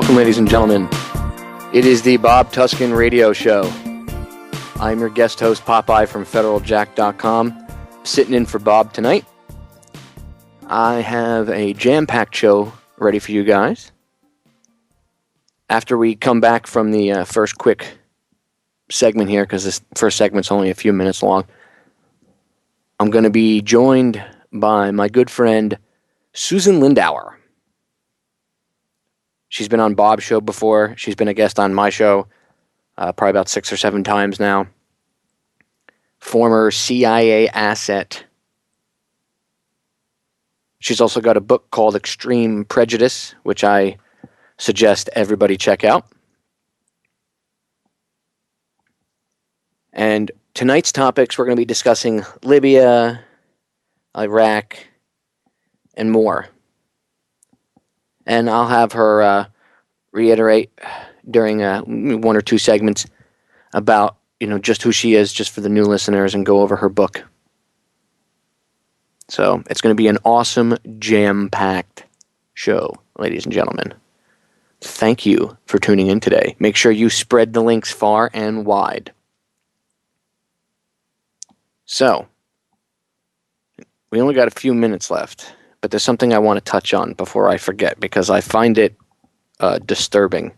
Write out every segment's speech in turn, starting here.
Welcome, ladies and gentlemen. It is the Bob Tuskin Radio Show. I'm your guest host, Popeye from FederalJack.com, sitting in for Bob tonight. I have a jam-packed show ready for you guys. After we come back from the first quick segment here, because this first segment's only a few minutes long, I'm going to be joined by my good friend, Susan Lindauer. She's been on Bob's show before. She's been a guest on my show probably about 6 or 7 times now. Former CIA asset. She's also got a book called Extreme Prejudice, which I suggest everybody check out. And tonight's topics, we're going to be discussing Libya, Iraq, and more. And I'll have her reiterate during 1 or 2 segments about, just who she is, just for the new listeners, and go over her book. So it's going to be an awesome, jam-packed show, ladies and gentlemen. Thank you for tuning in today. Make sure you spread the links far and wide. So, we only got a few minutes left. But there's something I want to touch on before I forget, because I find it disturbing.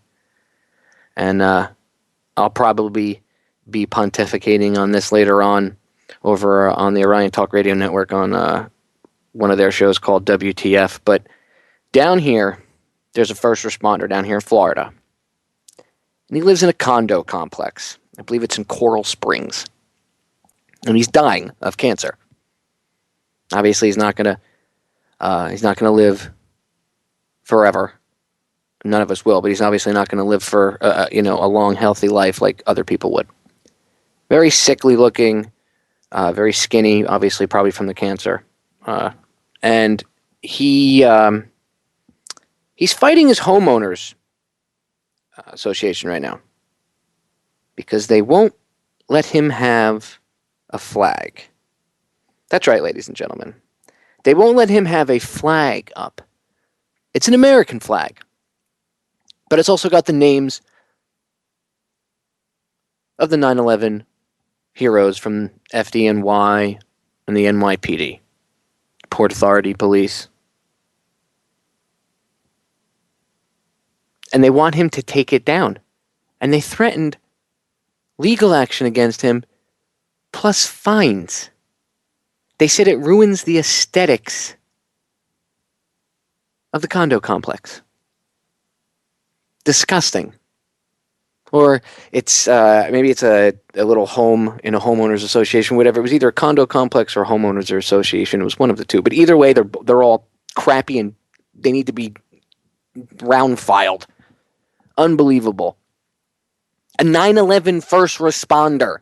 And I'll probably be pontificating on this later on over on the Orion Talk Radio Network on one of their shows called WTF. But down here, there's a first responder down here in Florida. And he lives in a condo complex. I believe it's in Coral Springs. And he's dying of cancer. Obviously, he's not going to live forever. None of us will, but he's obviously not going to live for a long, healthy life like other people would. Very sickly looking, very skinny, obviously probably from the cancer. And he's fighting his homeowners association right now because they won't let him have a flag. That's right, ladies and gentlemen. They won't let him have a flag up. It's an American flag. But it's also got the names of the 9/11 heroes from FDNY and the NYPD. Port Authority Police. And they want him to take it down. And they threatened legal action against him, plus fines. They said it ruins the aesthetics of the condo complex. Disgusting. Or it's maybe it's a little home in a homeowners association, whatever. It was either a condo complex or a homeowners association. It was one of the two. But either way, they're all crappy and they need to be round filed. Unbelievable. A 9/11 first responder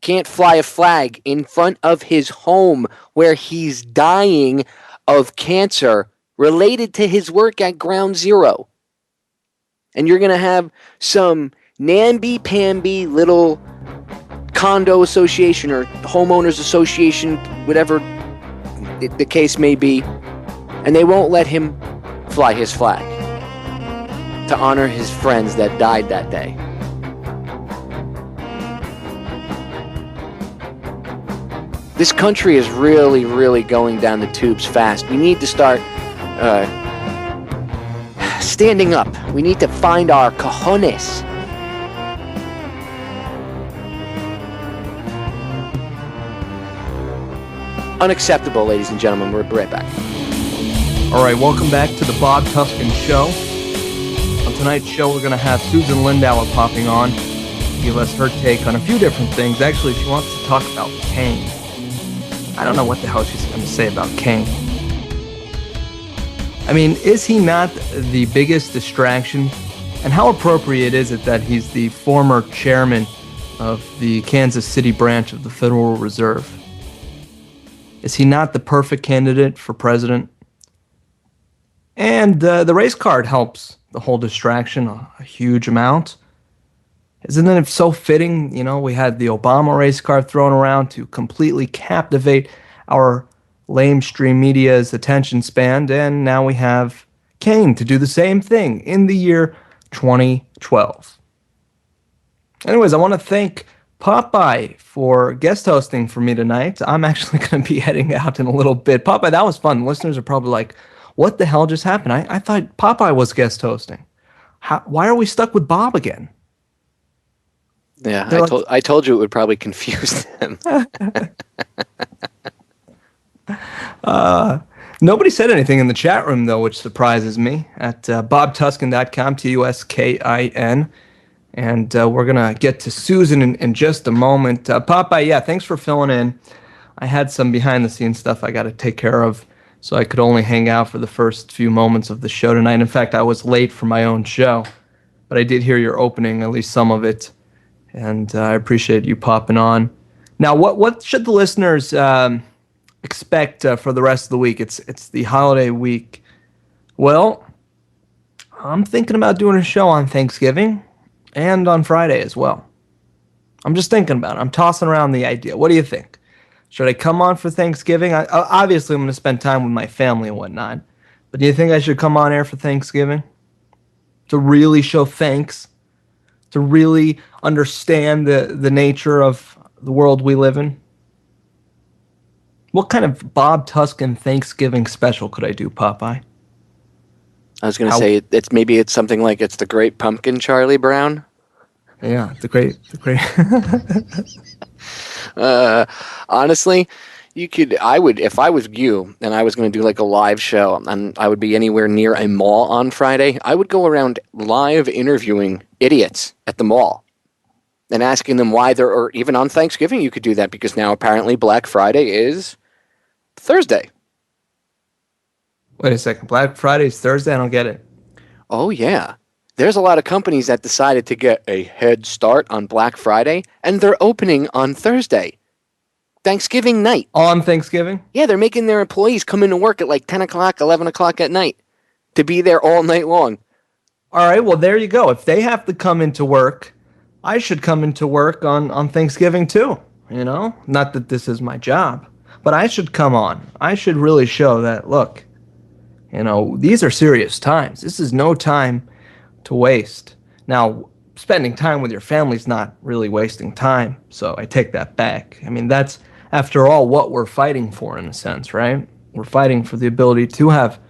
can't fly a flag in front of his home where he's dying of cancer related to his work at Ground Zero. And you're going to have some namby-pamby little condo association or homeowners association, whatever the case may be, and they won't let him fly his flag to honor his friends that died that day. This country is really, really going down the tubes fast. We need to start standing up. We need to find our cojones. Unacceptable, ladies and gentlemen. We'll be right back. All right, welcome back to the Bob Tuskin Show. On tonight's show, we're going to have Susan Lindauer popping on to give us her take on a few different things. Actually, she wants to talk about Kane. I don't know what the hell she's going to say about Kane. I mean, is he not the biggest distraction? And how appropriate is it that he's the former chairman of the Kansas City branch of the Federal Reserve? Is he not the perfect candidate for president? And the race card helps the whole distraction a huge amount. Isn't it so fitting? We had the Obama race card thrown around to completely captivate our lamestream media's attention span, and now we have Kane to do the same thing in the year 2012. Anyways, I want to thank Popeye for guest hosting for me tonight. I'm actually going to be heading out in a little bit. Popeye, that was fun. Listeners are probably like, what the hell just happened? I thought Popeye was guest hosting. Why are we stuck with Bob again? Yeah, I told you it would probably confuse them. Nobody said anything in the chat room, though, which surprises me, at bobtuskin.com, Tuskin. And we're going to get to Susan in just a moment. Popeye, yeah, thanks for filling in. I had some behind-the-scenes stuff I got to take care of, so I could only hang out for the first few moments of the show tonight. In fact, I was late for my own show, but I did hear your opening, at least some of it, and I appreciate you popping on. Now, what should the listeners expect for the rest of the week? It's the holiday week. Well, I'm thinking about doing a show on Thanksgiving and on Friday as well. I'm just thinking about it. I'm tossing around the idea. What do you think? Should I come on for Thanksgiving? Obviously, I'm going to spend time with my family and whatnot. But do you think I should come on air for Thanksgiving? To really show thanks? To really understand the nature of the world we live in? What kind of Bob Tuskin Thanksgiving special could I do, Popeye? I was going to say it's something like it's the Great Pumpkin, Charlie Brown. Yeah, the great. Honestly, if I was you and I was going to do like a live show and I would be anywhere near a mall on Friday, I would go around live interviewing idiots at the mall and asking them why or even on Thanksgiving you could do that, because now apparently Black Friday is Thursday. Wait a second. Black Friday is Thursday? I don't get it. Oh, yeah. There's a lot of companies that decided to get a head start on Black Friday, and they're opening on Thursday. Thanksgiving night. On Thanksgiving? Yeah, they're making their employees come into work at like 10 o'clock, 11 o'clock at night to be there all night long. All right, well, there you go. If they have to come into work, I should come into work on Thanksgiving too, you know? Not that this is my job, but I should come on. I should really show that, look, you know, these are serious times. This is no time to waste. Now, spending time with your family is not really wasting time, so I take that back. I mean, that's, after all, what we're fighting for in a sense, right? We're fighting for the ability to have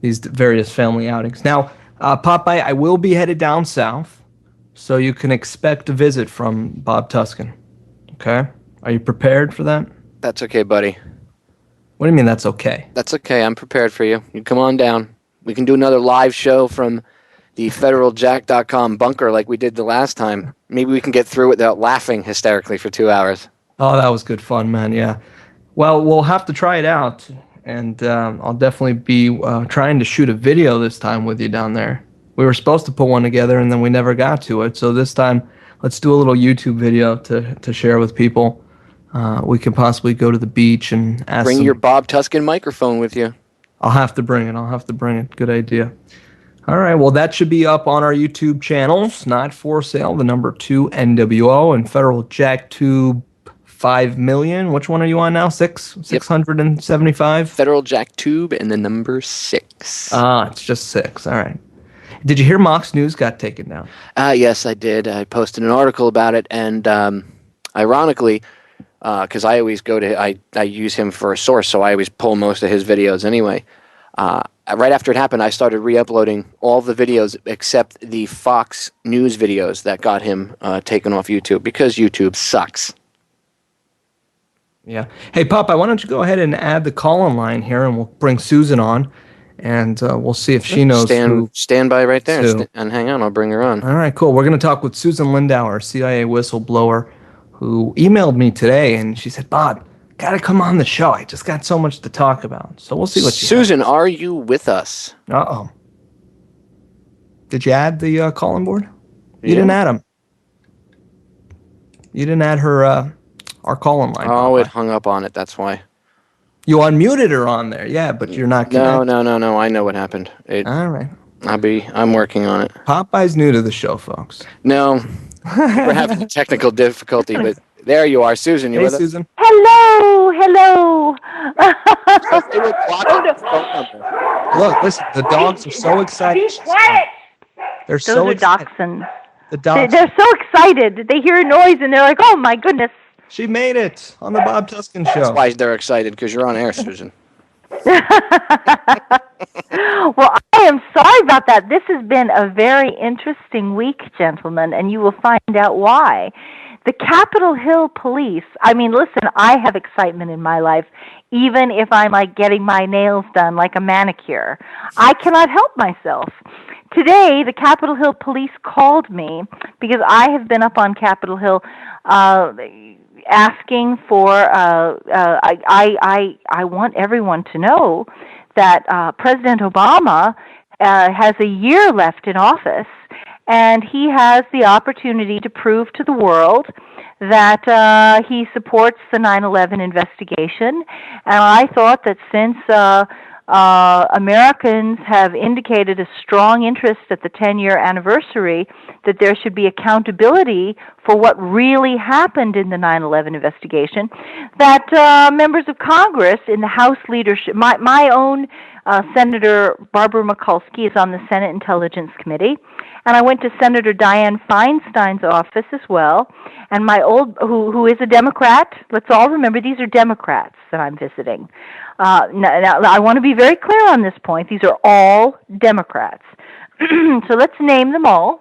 these various family outings. Now, Popeye, I will be headed down south, so you can expect a visit from Bob Tuskin. Okay? Are you prepared for that? That's okay, buddy. What do you mean that's okay? That's okay. I'm prepared for you. You come on down. We can do another live show from the federaljack.com bunker like we did the last time. Maybe we can get through it without laughing hysterically for 2 hours. Oh, that was good fun, man. Yeah. Well, we'll have to try it out, and I'll definitely be trying to shoot a video this time with you down there. We were supposed to put one together, and then we never got to it. So this time, let's do a little YouTube video to share with people. We could possibly go to the beach and ask Bring your Bob Tuskin microphone with you. I'll have to bring it. Good idea. All right, well, that should be up on our YouTube channels. Not for sale, the number 2 NWO and Federal Jack Tube 5 million. Which one are you on now? 675? Federal Jack Tube and the number 6. It's just 6. All right. Did you hear Mox News got taken down? Yes, I did. I posted an article about it, and ironically, because I always I use him for a source, so I always pull most of his videos anyway. Right after it happened, I started re-uploading all the videos except the Fox News videos that got him taken off YouTube, because YouTube sucks. Yeah. Hey, Popeye, why don't you go ahead and add the call-in line here, and we'll bring Susan on, and we'll see if she knows. Stand by right there and hang on. I'll bring her on. All right, cool. We're going to talk with Susan Lindauer, CIA whistleblower, who emailed me today, and she said, Bob, gotta come on the show. I just got so much to talk about. So we'll see what she Susan, are you with us? Uh-oh. Did you add the call-in board? Yeah. You didn't add him. You didn't add her our call-in line. Oh, it hung up on it. That's why. You unmuted her on there, yeah, but you're not connected. No. I know what happened. All right. I'm working on it. Popeye's new to the show, folks. No. We're having technical difficulty, but there you are, Susan. You hey, with Susan. us? Hello. Look, listen, the dogs are so excited. Be quiet. They're Those so are excited. dachshunds. The dachshunds. They're so excited. They hear a noise and they're like, "Oh my goodness!" She made it on the Bob Tuskin That's Show. why they're excited, because you're on air, Susan. Well, I am sorry about that. This has been a very interesting week, gentlemen, and you will find out why. The Capitol Hill Police, I mean, listen, I have excitement in my life, even if I'm like getting my nails done like a manicure. I cannot help myself. Today, the Capitol Hill Police called me because I have been up on Capitol Hill asking for, I want everyone to know that President Obama has a year left in office, and he has the opportunity to prove to the world that he supports the 9/11 investigation. And I thought that since Americans have indicated a strong interest at the 10-year anniversary, that there should be accountability for what really happened in the 9/11 investigation, that members of Congress in the House leadership, my own Senator Barbara Mikulski is on the Senate Intelligence Committee, and I went to Senator Dianne Feinstein's office as well, and my who is a Democrat. Let's all remember these are Democrats that I'm visiting. Now, I want to be very clear on this point. These are all Democrats. So let's name them all.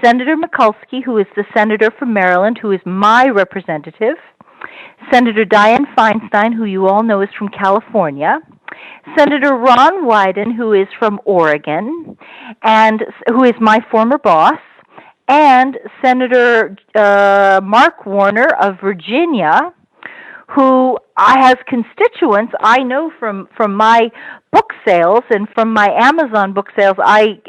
Senator Mikulski, who is the senator from Maryland, who is my representative. Senator Dianne Feinstein, who you all know is from California. Senator Ron Wyden, who is from Oregon, and who is my former boss. And Senator Mark Warner of Virginia, who has constituents I know from my book sales and from my Amazon book sales. I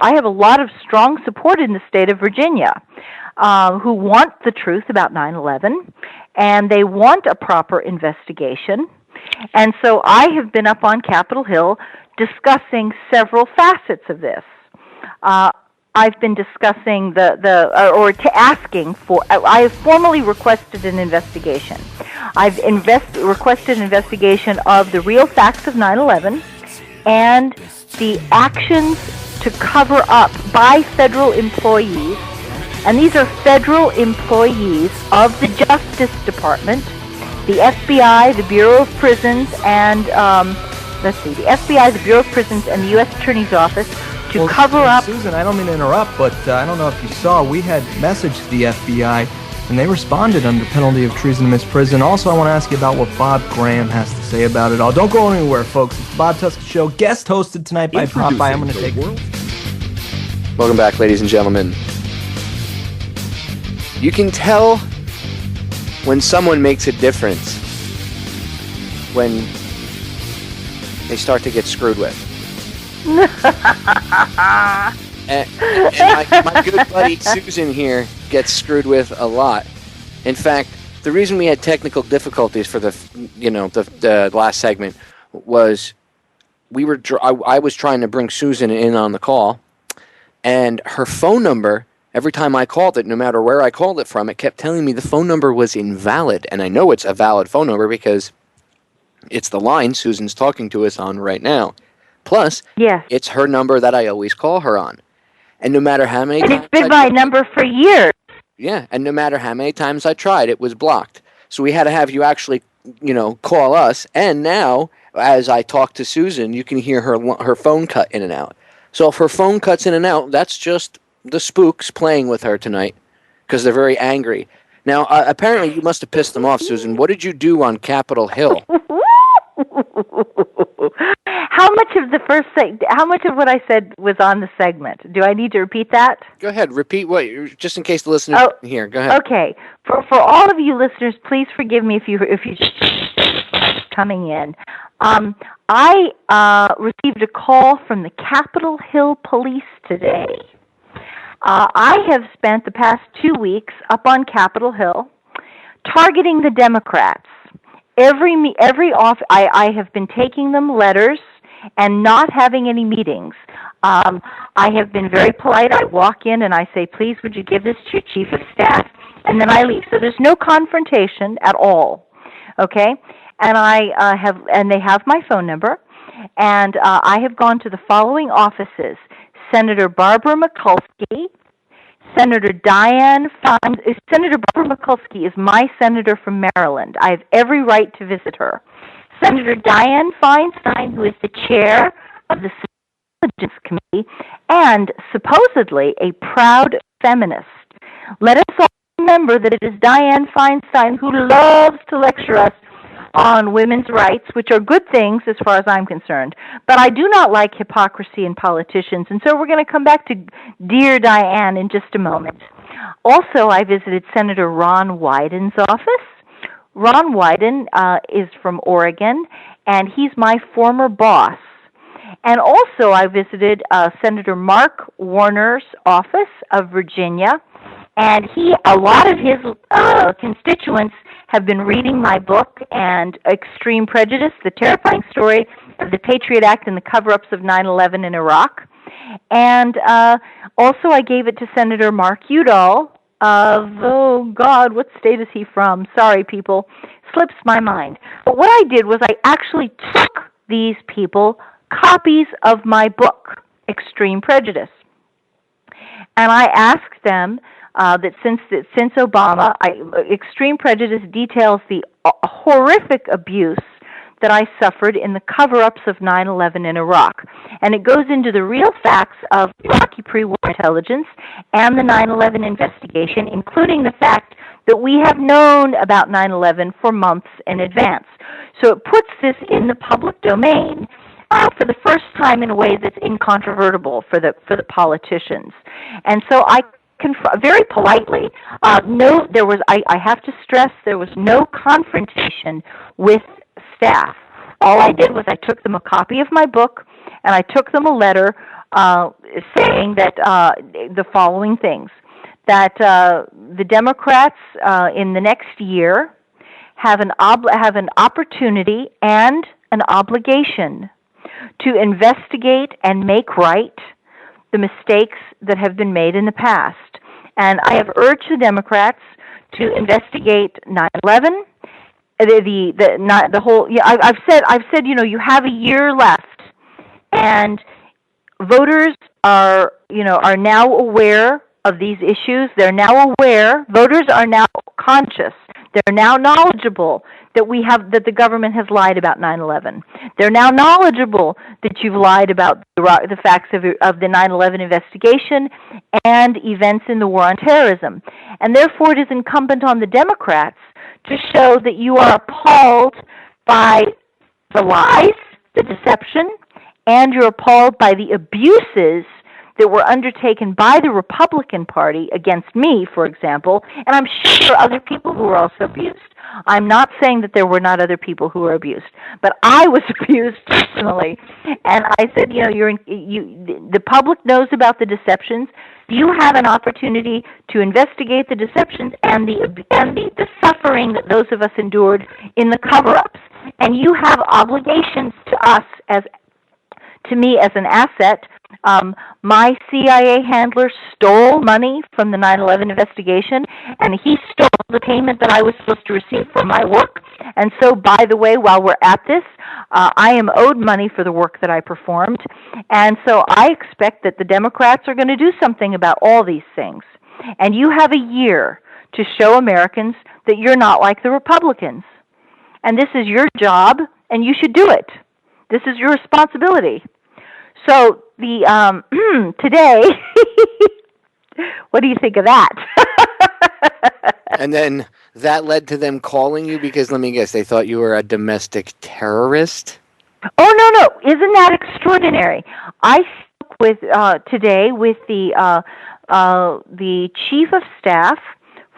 have a lot of strong support in the state of Virginia, who want the truth about 9/11, and they want a proper investigation. And so I have been up on Capitol Hill discussing several facets of this. I've been discussing asking for. I have formally requested an investigation. I've requested an investigation of the real facts of 9/11 and the actions to cover up by federal employees, and these are federal employees of the Justice Department, the FBI, the Bureau of Prisons, and the FBI, the Bureau of Prisons, and the U.S. Attorney's Office to cover up. Susan, I don't mean to interrupt, but I don't know if you saw, we had messaged the FBI, and they responded under penalty of treason to misprison. Also, I want to ask you about what Bob Graham has to say about it all. Don't go anywhere, folks. It's the Bob Tuskin Show, guest hosted tonight by Popeye. I'm going to take it. Welcome back, ladies and gentlemen. You can tell when someone makes a difference when they start to get screwed with. and my good buddy Susan here gets screwed with a lot. In fact, the reason we had technical difficulties for the last segment was I was trying to bring Susan in on the call, and her phone number, every time I called it, no matter where I called it from, it kept telling me the phone number was invalid. And I know it's a valid phone number because it's the line Susan's talking to us on right now. Plus, yes, it's her number that I always call her on. And no matter how many times... And it's been my number for years. Yeah, and no matter how many times I tried, it was blocked. So we had to have you actually, call us. And now, as I talk to Susan, you can hear her phone cut in and out. So if her phone cuts in and out, that's just the spooks playing with her tonight because they're very angry. Now, apparently you must have pissed them off, Susan. What did you do on Capitol Hill? How much of what I said was on the segment? Do I need to repeat that? Go ahead. Repeat just in case the listeners didn't hear. Go ahead. Okay. For all of you listeners, please forgive me if you coming in. I received a call from the Capitol Hill Police today. I have spent the past 2 weeks up on Capitol Hill targeting the Democrats. I have been taking them letters and not having any meetings. I have been very polite. I walk in and I say, please, would you give this to your chief of staff? And then I leave. So there's no confrontation at all. Okay? And they have my phone number. And I have gone to the following offices: Senator Barbara Mikulski, Senator Dianne Feinstein. Senator Barbara Mikulski is my senator from Maryland. I have every right to visit her. Senator Dianne Feinstein, who is the chair of the Intelligence Committee and supposedly a proud feminist. Let us all remember that it is Dianne Feinstein who loves to lecture us on women's rights, which are good things as far as I'm concerned. But I do not like hypocrisy in politicians, and so we're going to come back to dear Dianne in just a moment. Also, I visited Senator Ron Wyden's office. Ron Wyden is from Oregon, and he's my former boss. And also I visited Senator Mark Warner's office of Virginia, and a lot of his constituents have been reading my book, and Extreme Prejudice, the terrifying story of the Patriot Act and the cover-ups of 9/11 in Iraq. And also I gave it to Senator Mark Udall of, oh God, what state is he from? Sorry, people. Slips my mind. But what I did was I actually took these people copies of my book, Extreme Prejudice. And I asked them that since Obama, Extreme Prejudice details the horrific abuse that I suffered in the cover-ups of 9/11 in Iraq. And it goes into the real facts of Iraqi pre-war intelligence and the 9/11 investigation, including the fact that we have known about 9/11 for months in advance. So it puts this in the public domain for the first time in a way that's incontrovertible for the politicians. And so I very politely, I have to stress there was no confrontation with staff. All I did was I took them a copy of my book, and I took them a letter saying that the following things: that the Democrats in the next year have an opportunity and an obligation to investigate and make right the mistakes that have been made in the past. And I have urged the Democrats to investigate 9/11. The whole. Yeah, I've said, you have a year left, and voters are now aware of these issues. They're now aware. Voters are now conscious. They're now knowledgeable that the government has lied about 9/11. They're now knowledgeable that you've lied about the facts of the 9/11 investigation and events in the war on terrorism. And therefore it is incumbent on the Democrats to show that you are appalled by the lies, the deception, and you're appalled by the abuses that were undertaken by the Republican Party against me, for example, and I'm sure there are other people who were also abused. I'm not saying that there were not other people who were abused, but I was abused personally. And I said, the public knows about the deceptions. You have an opportunity to investigate the deceptions and the suffering that those of us endured in the cover-ups. And you have obligations to us to me as an asset. My CIA handler stole money from the 9/11 investigation, and he stole the payment that I was supposed to receive for my work. And so, by the way, while we're at this, I am owed money for the work that I performed. And so I expect that the Democrats are going to do something about all these things. And you have a year to show Americans that you're not like the Republicans. And this is your job, and you should do it. This is your responsibility. So today, what do you think of that? And then that led to them calling you because, let me guess, they thought you were a domestic terrorist? Oh, no. Isn't that extraordinary? I spoke with today with the chief of staff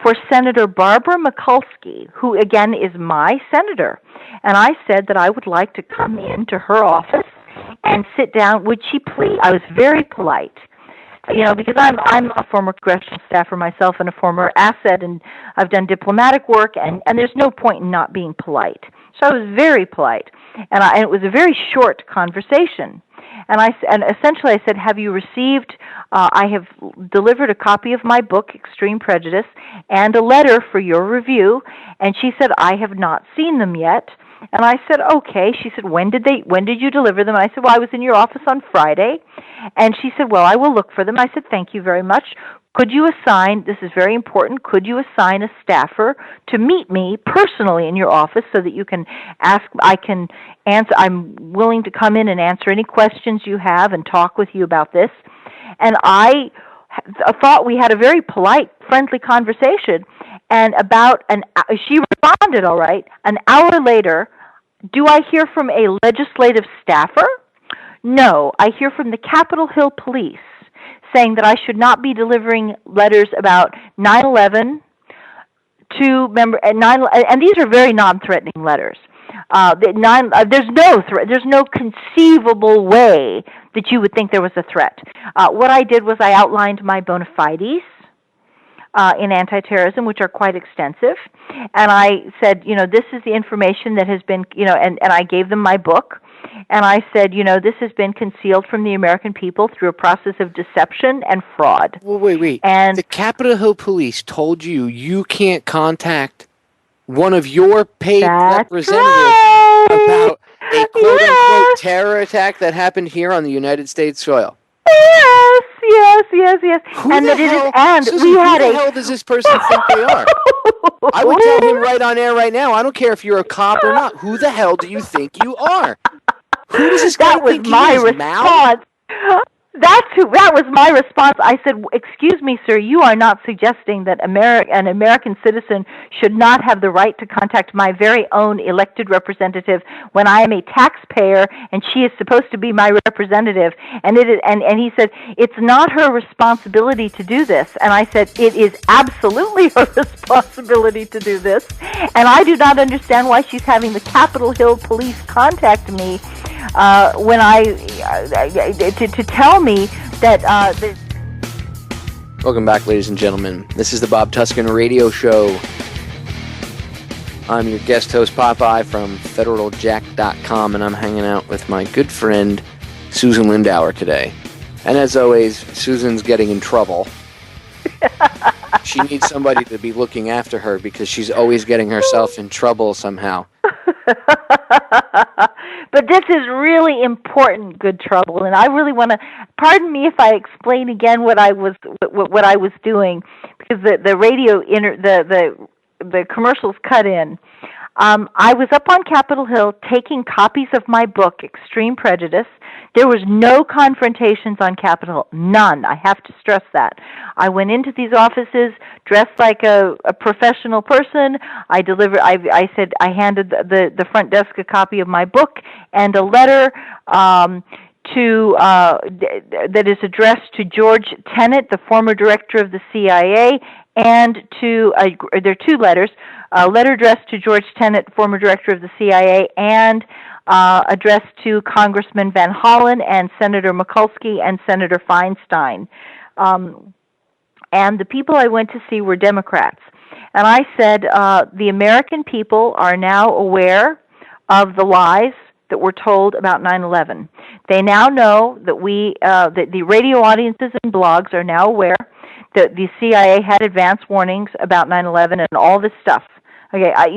for Senator Barbara Mikulski, who, again, is my senator. And I said that I would like to come into her office and sit down. Would she please? I was very polite, because I'm a former congressional staffer myself and a former asset, and I've done diplomatic work, and there's no point in not being polite. So I was very polite, and it was a very short conversation. And essentially I said, have you received, I have delivered a copy of my book, Extreme Prejudice, and a letter for your review. And she said, I have not seen them yet. And I said, okay. She said, when did you deliver them? And I said, well, I was in your office on Friday. And she said, well, I will look for them. I said, thank you very much. Could you assign, this is very important, could you assign a staffer to meet me personally in your office so that you can ask, I can answer, I'm willing to come in and answer any questions you have and talk with you about this. And I thought we had a very polite, friendly conversation. And she responded all right. An hour later, do I hear from a legislative staffer? No, I hear from the Capitol Hill Police saying that I should not be delivering letters about 9/11 to and these are very non-threatening letters. There's no conceivable way that you would think there was a threat. What I did was I outlined my bona fides in anti-terrorism, which are quite extensive, and I said, this is the information that has been, and I gave them my book. And I said, this has been concealed from the American people through a process of deception and fraud. Well, wait. And the Capitol Hill Police told you can't contact one of your paid representatives about a quote-unquote terror attack that happened here on the United States soil. Yes. Susan, who the hell does this person think they are? I would tell him right on air right now. I don't care if you're a cop or not. Who the hell do you think you are? Who does this guy think he is, Mal? That was my response. I said, excuse me, sir, you are not suggesting that an American citizen should not have the right to contact my very own elected representative when I am a taxpayer and she is supposed to be my representative. And he said, it's not her responsibility to do this. And I said, it is absolutely her responsibility to do this. And I do not understand why she's having the Capitol Hill Police contact me when to tell me that. Welcome back, ladies and gentlemen. This is the Bob Tuskin Radio Show. I'm your guest host, Popeye, from FederalJack.com, and I'm hanging out with my good friend, Susan Lindauer, today. And as always, Susan's getting in trouble. She needs somebody to be looking after her because she's always getting herself in trouble somehow. But this is really important, good trouble, and I really want to. Pardon me if I explain again what I was doing, because the radio the commercials cut in. I was up on Capitol Hill taking copies of my book, Extreme Prejudice. There was no confrontations on Capitol Hill, none. I have to stress that. I went into these offices dressed like a professional person. I said I handed the front desk a copy of my book and a letter that is addressed to George Tenet, the former director of the CIA, and there are two letters. A letter addressed to George Tenet, former director of the CIA, and addressed to Congressman Van Hollen and Senator Mikulski and Senator Feinstein. And the people I went to see were Democrats. And I said, the American people are now aware of the lies that were told about 9/11. They now know that that the radio audiences and blogs are now aware that the CIA had advance warnings about 9/11 and all this stuff. Okay, I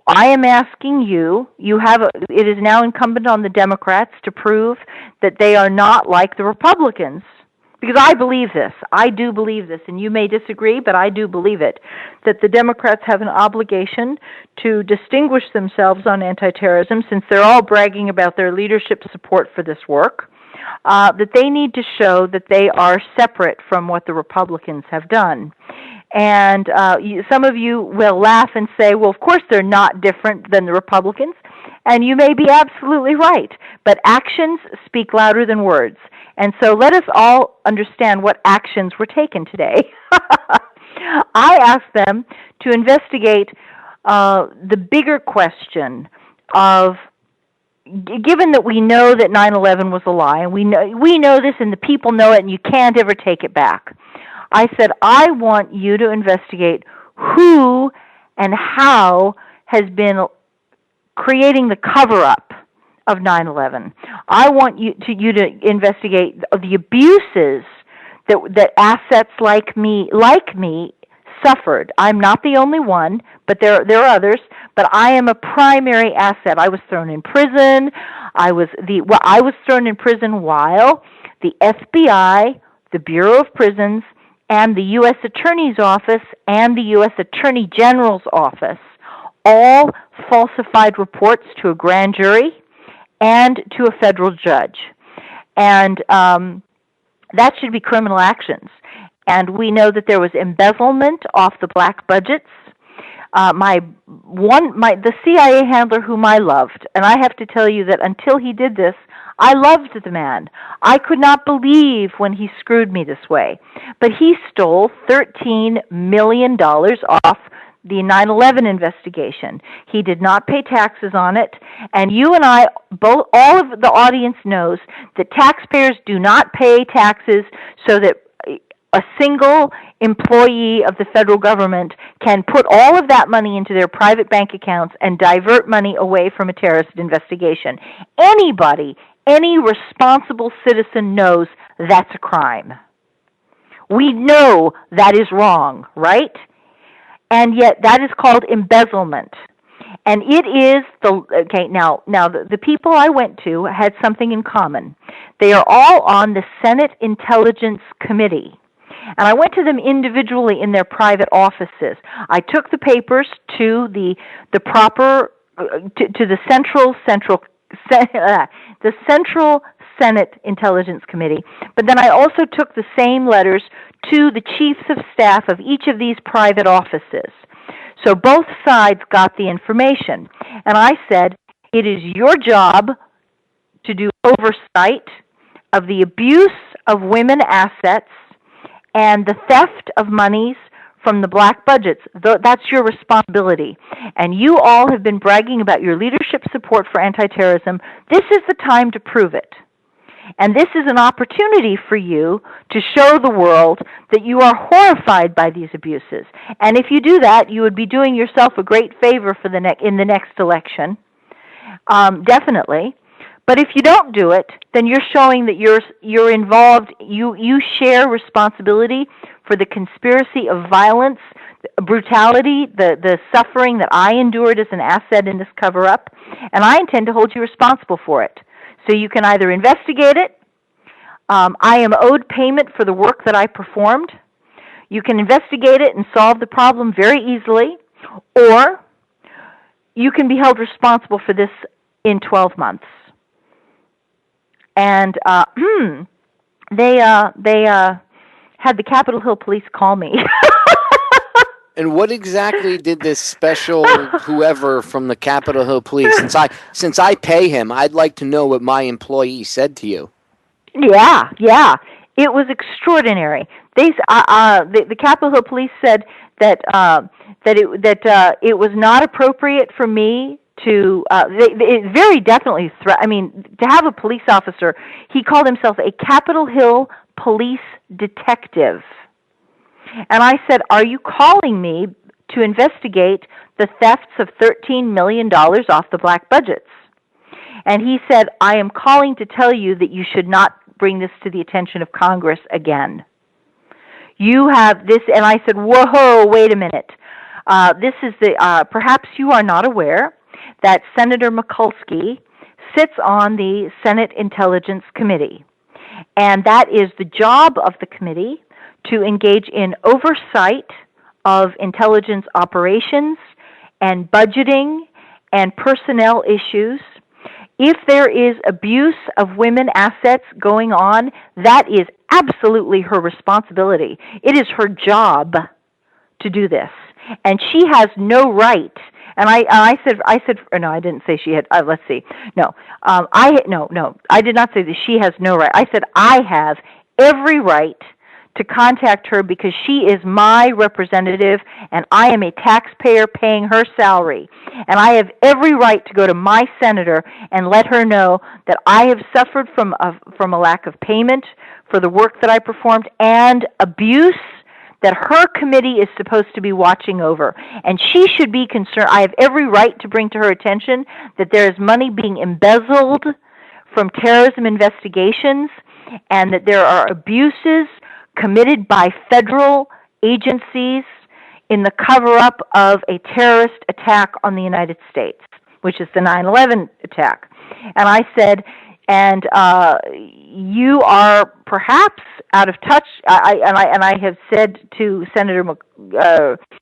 am asking you. It is now incumbent on the Democrats to prove that they are not like the Republicans. Because I believe this. I do believe this, and you may disagree, but I do believe it, that the Democrats have an obligation to distinguish themselves on anti-terrorism, since they're all bragging about their leadership support for this work, that they need to show that they are separate from what the Republicans have done. And some of you will laugh and say, well, of course they're not different than the Republicans, and you may be absolutely right, but actions speak louder than words. And so let us all understand what actions were taken today. I asked them to investigate the bigger question of, given that we know that 9/11 was a lie, and we know this, and the people know it, and you can't ever take it back. I said, I want you to investigate who and how has been creating the cover-up of 9/11. I want you to investigate the abuses that assets like me suffered. I'm not the only one, but there are others. but I am a primary asset. I was thrown in prison. I was thrown in prison while the FBI, the Bureau of Prisons, and the U.S. Attorney's Office and the U.S. Attorney General's Office all falsified reports to a grand jury and to a federal judge. And that should be criminal actions. And we know that there was embezzlement off the black budgets. The CIA handler whom I loved, and I have to tell you that until he did this, I loved the man. I could not believe when he screwed me this way. But he stole $13 million off the 9/11 investigation. He did not pay taxes on it, and you and I, both, all of the audience knows that taxpayers do not pay taxes so that a single employee of the federal government can put all of that money into their private bank accounts and divert money away from a terrorist investigation. Any responsible citizen knows that's a crime. We know that is wrong, right? And yet that is called embezzlement. And it is the people I went to had something in common. They are all on the Senate Intelligence Committee. And I went to them individually in their private offices. I took the papers to the Central Senate Intelligence Committee, but then I also took the same letters to the chiefs of staff of each of these private offices. So both sides got the information. And I said, it is your job to do oversight of the abuse of women assets and the theft of monies from the black budgets. That's your responsibility. And you all have been bragging about your leadership support for anti-terrorism. This is the time to prove it. And this is an opportunity for you to show the world that you are horrified by these abuses. And if you do that, you would be doing yourself a great favor for in the next election, definitely. But if you don't do it, then you're showing that you're involved. You share responsibility for the conspiracy of violence, brutality, the suffering that I endured as an asset in this cover-up, and I intend to hold you responsible for it. So you can either investigate it. I am owed payment for the work that I performed. You can investigate it and solve the problem very easily, or you can be held responsible for this in 12 months. And they had the Capitol Hill police call me. And what exactly did this special whoever from the Capitol Hill police? Since I pay him, I'd like to know what my employee said to you. Yeah, it was extraordinary. The Capitol Hill police said that it was not appropriate for me to. It very definitely to have a police officer. He called himself a Capitol Hill police detective. And I said, are you calling me to investigate the thefts of $13 million off the black budgets? And he said, I am calling to tell you that you should not bring this to the attention of Congress again. You have this, and I said, whoa, wait a minute. This is perhaps you are not aware that Senator Mikulski sits on the Senate Intelligence Committee. And that is the job of the committee to engage in oversight of intelligence operations and budgeting and personnel issues. If there is abuse of women assets going on, that is absolutely her responsibility. It is her job to do this. And she has no right. And I said, no, I didn't say she had, let's see. No, I did not say that she has no right. I said, I have every right to contact her because she is my representative and I am a taxpayer paying her salary. And I have every right to go to my senator and let her know that I have suffered from a lack of payment for the work that I performed and abuse that her committee is supposed to be watching over. And she should be concerned. I have every right to bring to her attention that there is money being embezzled from terrorism investigations and that there are abuses committed by federal agencies in the cover-up of a terrorist attack on the United States, which is the 9/11 attack. And I said, and you are perhaps out of touch. I have said to Senator, and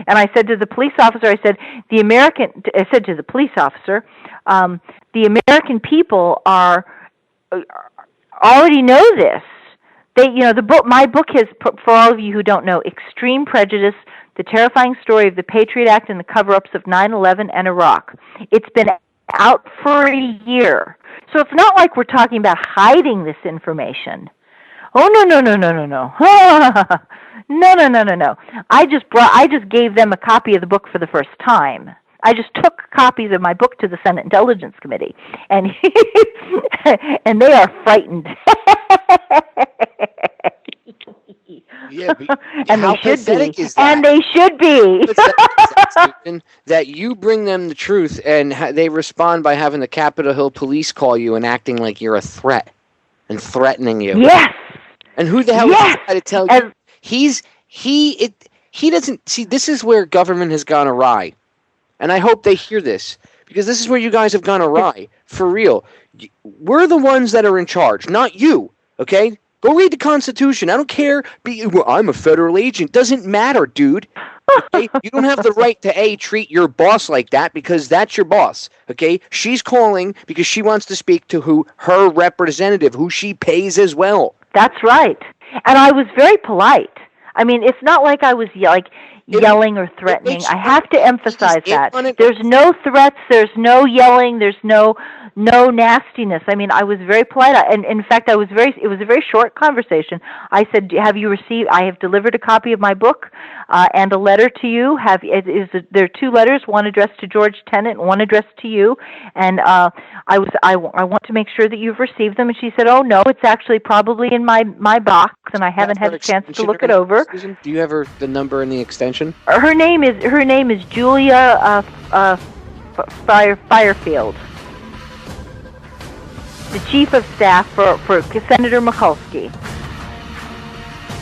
I said to the police officer, I said to the police officer, the American people are already know this. They, my book has, for all of you who don't know, Extreme Prejudice: The Terrifying Story of the Patriot Act and the Cover-Ups of 9/11 and Iraq. It's been out for a year. So it's not like we're talking about hiding this information. Oh, no. No. I just gave them a copy of the book for the first time. I just took copies of my book to the Senate Intelligence Committee, and and they are frightened. Yeah, and how they should pathetic be. is that? And they should be. That you bring them the truth, and they respond by having the Capitol Hill police call you and acting like you're a threat and threatening you. Yes. And who the hell is this guy to tell you? He doesn't see. This is where government has gone awry, and I hope they hear this, because this is where you guys have gone awry for real. We're the ones that are in charge, not you. Okay. Go read the Constitution. I don't care. I'm a federal agent. Doesn't matter, dude. Okay? You don't have the right to treat your boss like that, because that's your boss. Okay? She's calling because she wants to speak to her representative, who she pays as well. That's right. And I was very polite. I mean, it's not like I was yelling or threatening. I have to emphasize that. There's no threats. There's no yelling. There's no nastiness. I mean, I was very polite, and in fact, it was a very short conversation. I said, "Have you received? I have delivered a copy of my book and a letter to you. There are two letters, one addressed to George Tenet and one addressed to you. And I want to make sure that you've received them." And she said, "Oh no, it's actually probably in my box, and I haven't had a chance to look it over." Susan, do you have the number and the extension? Her name is Julia Firefield, the Chief of Staff for Senator Mikulski.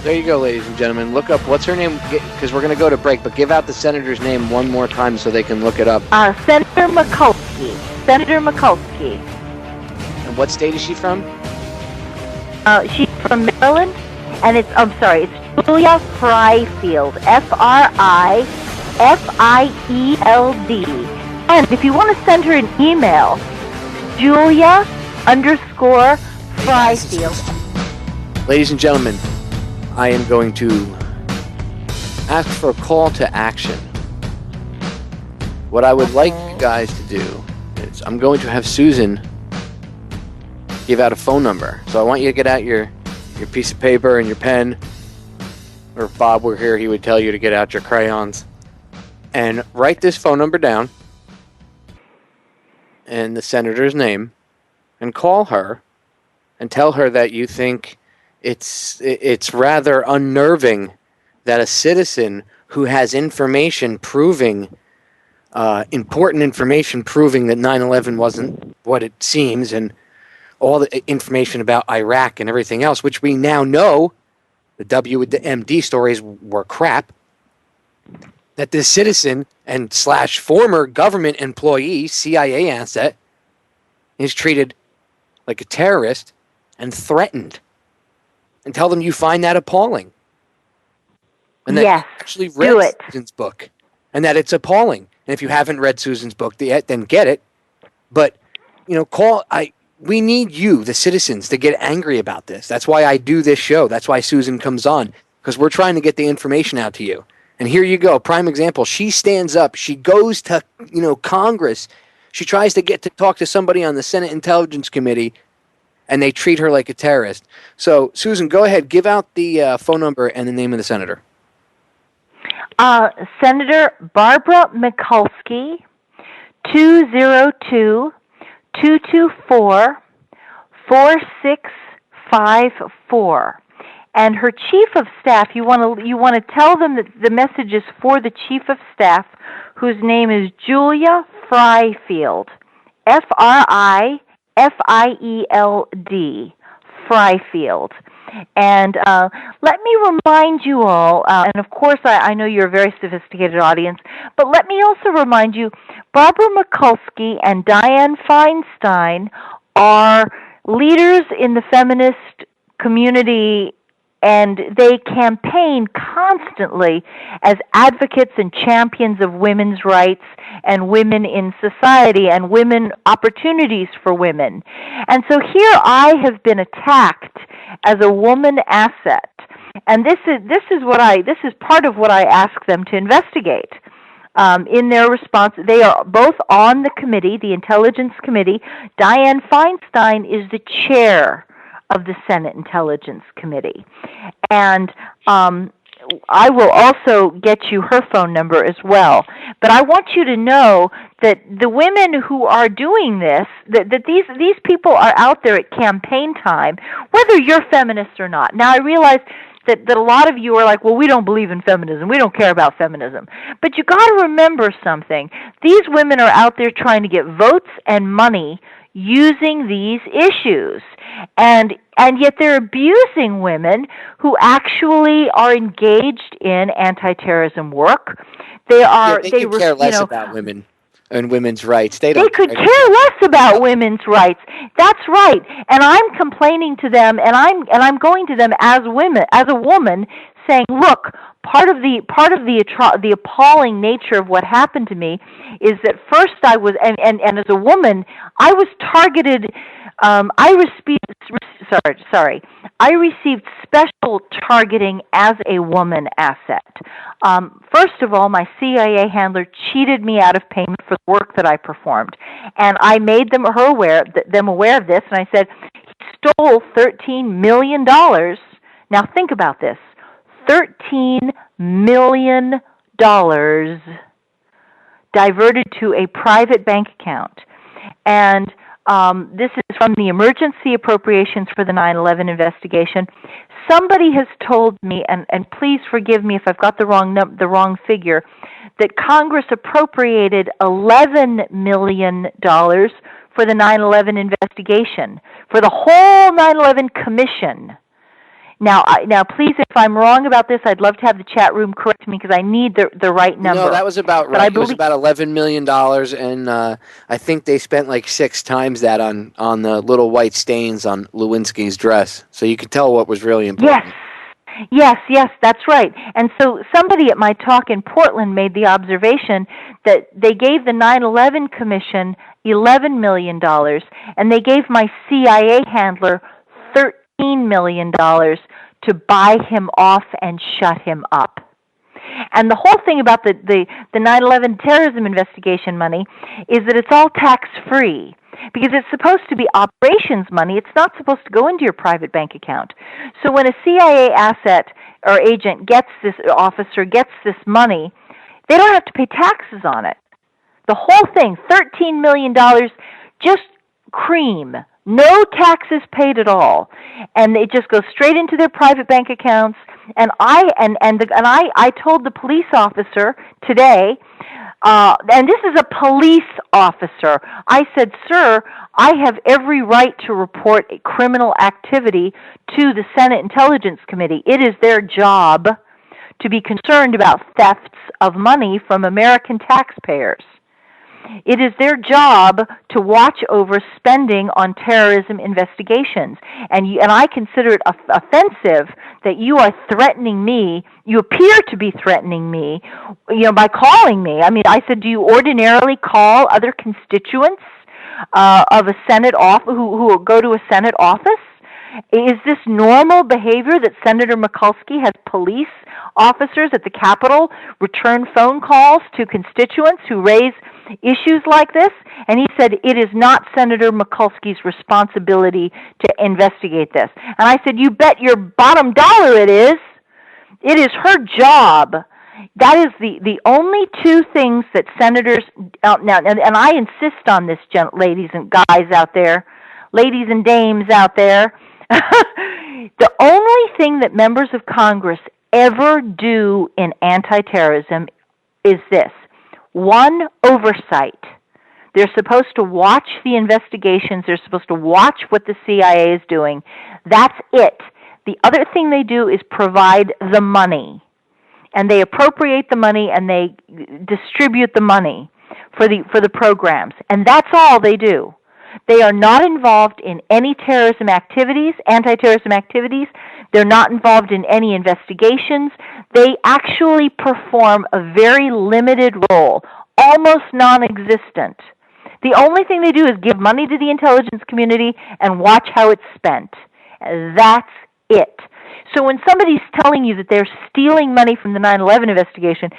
There you go, ladies and gentlemen. Look up, what's her name, because we're going to go to break, but give out the senator's name one more time so they can look it up. Senator Mikulski. Senator Mikulski. And what state is she from? She's from Maryland, and it's Julia Firefield. Fifield. And if you want to send her an email, Julia_Firefield. Ladies and gentlemen, I am going to ask for a call to action. What I would like you guys to do is I'm going to have Susan give out a phone number. So I want you to get out your piece of paper and your pen. Or if Bob were here, he would tell you to get out your crayons. And write this phone number down and the senator's name, and call her and tell her that you think it's rather unnerving that a citizen who has information proving, important information proving that 9/11 wasn't what it seems, and all the information about Iraq and everything else, which we now know the WMD stories were crap, that this citizen and / former government employee, CIA asset, is treated like a terrorist and threatened. And tell them you find that appalling. And that you actually read Susan's book. And that it's appalling. And if you haven't read Susan's book yet, then get it. But, we need you, the citizens, to get angry about this. That's why I do this show. That's why Susan comes on. Because we're trying to get the information out to you. And here you go, prime example. She stands up. She goes to, Congress. She tries to get to talk to somebody on the Senate Intelligence Committee, and they treat her like a terrorist. So, Susan, go ahead. Give out the phone number and the name of the senator. Senator Barbara Mikulski, 202-224-4654. And her chief of staff, you want to tell them that the message is for the chief of staff, whose name is Julia Firefield, Fifield, Firefield. And let me remind you all, and of course I know you're a very sophisticated audience, but let me also remind you, Barbara Mikulski and Dianne Feinstein are leaders in the feminist community, and they campaign constantly as advocates and champions of women's rights and women in society and women opportunities for women. And so here I have been attacked as a woman asset. And this is part of what I ask them to investigate. In their response, they are both on the committee, the Intelligence Committee. Dianne Feinstein is the chair of the Senate Intelligence Committee. And I will also get you her phone number as well. But I want you to know that the women who are doing this, that these people are out there at campaign time, whether you're feminist or not. Now, I realize that a lot of you are like, well, we don't believe in feminism. We don't care about feminism. But you got to remember something. These women are out there trying to get votes and money using these issues. And yet they're abusing women who actually are engaged in anti-terrorism work. They could care less about women and women's rights. They could care less about women's rights. That's right. And I'm complaining to them, and I'm going to them as a woman, saying, look, part of the appalling nature of what happened to me is that first I was, and as a woman, I was targeted. I received special targeting as a woman asset. First of all, my CIA handler cheated me out of payment for the work that I performed, and I made them aware of this. And I said, he stole $13 million. Now think about this: $13 million diverted to a private bank account, and this is from the emergency appropriations for the 9/11 investigation. Somebody has told me, and please forgive me if I've got the wrong figure, that Congress appropriated $11 million for the 9/11 investigation, for the whole 9/11 commission. Now, please, if I'm wrong about this, I'd love to have the chat room correct me because I need the right number. No, that was about right. It was about $11 million, and I think they spent like 6 times that on the little white stains on Lewinsky's dress. So you could tell what was really important. Yes, that's right. And so somebody at my talk in Portland made the observation that they gave the 9/11 Commission $11 million, and they gave my CIA handler $13 million to buy him off and shut him up. And the whole thing about the 9/11 terrorism investigation money is that it's all tax-free, because it's supposed to be operations money. It's not supposed to go into your private bank account. So when a CIA asset or agent officer gets this money, they don't have to pay taxes on it. The whole thing, $13 million, just cream. No taxes paid at all, and it just goes straight into their private bank accounts. And I told the police officer today, and this is a police officer. I said, "Sir, I have every right to report criminal activity to the Senate Intelligence Committee. It is their job to be concerned about thefts of money from American taxpayers. It is their job to watch over spending on terrorism investigations. And I consider it offensive that you are threatening me. You appear to be threatening me, by calling me. I mean, I said, do you ordinarily call other constituents of a Senate who go to a Senate office? Is this normal behavior that Senator Mikulski has police officers at the Capitol return phone calls to constituents who raise issues like this? And he said, it is not Senator Mikulski's responsibility to investigate this. And I said, you bet your bottom dollar it is. It is her job. That is the only 2 things that senators, now, and I insist on this, ladies and guys out there, ladies and dames out there, the only thing that members of Congress ever do in anti-terrorism is this: 1, oversight. They're supposed to watch the investigations. They're supposed to watch what the CIA is doing. That's it. The other thing they do is provide the money. And they appropriate the money and they distribute the money for the programs. And that's all they do. They are not involved in any terrorism activities, anti-terrorism activities. They're not involved in any investigations. They actually perform a very limited role, almost non-existent. The only thing they do is give money to the intelligence community and watch how it's spent. That's it. So when somebody's telling you that they're stealing money from the 9/11 investigation,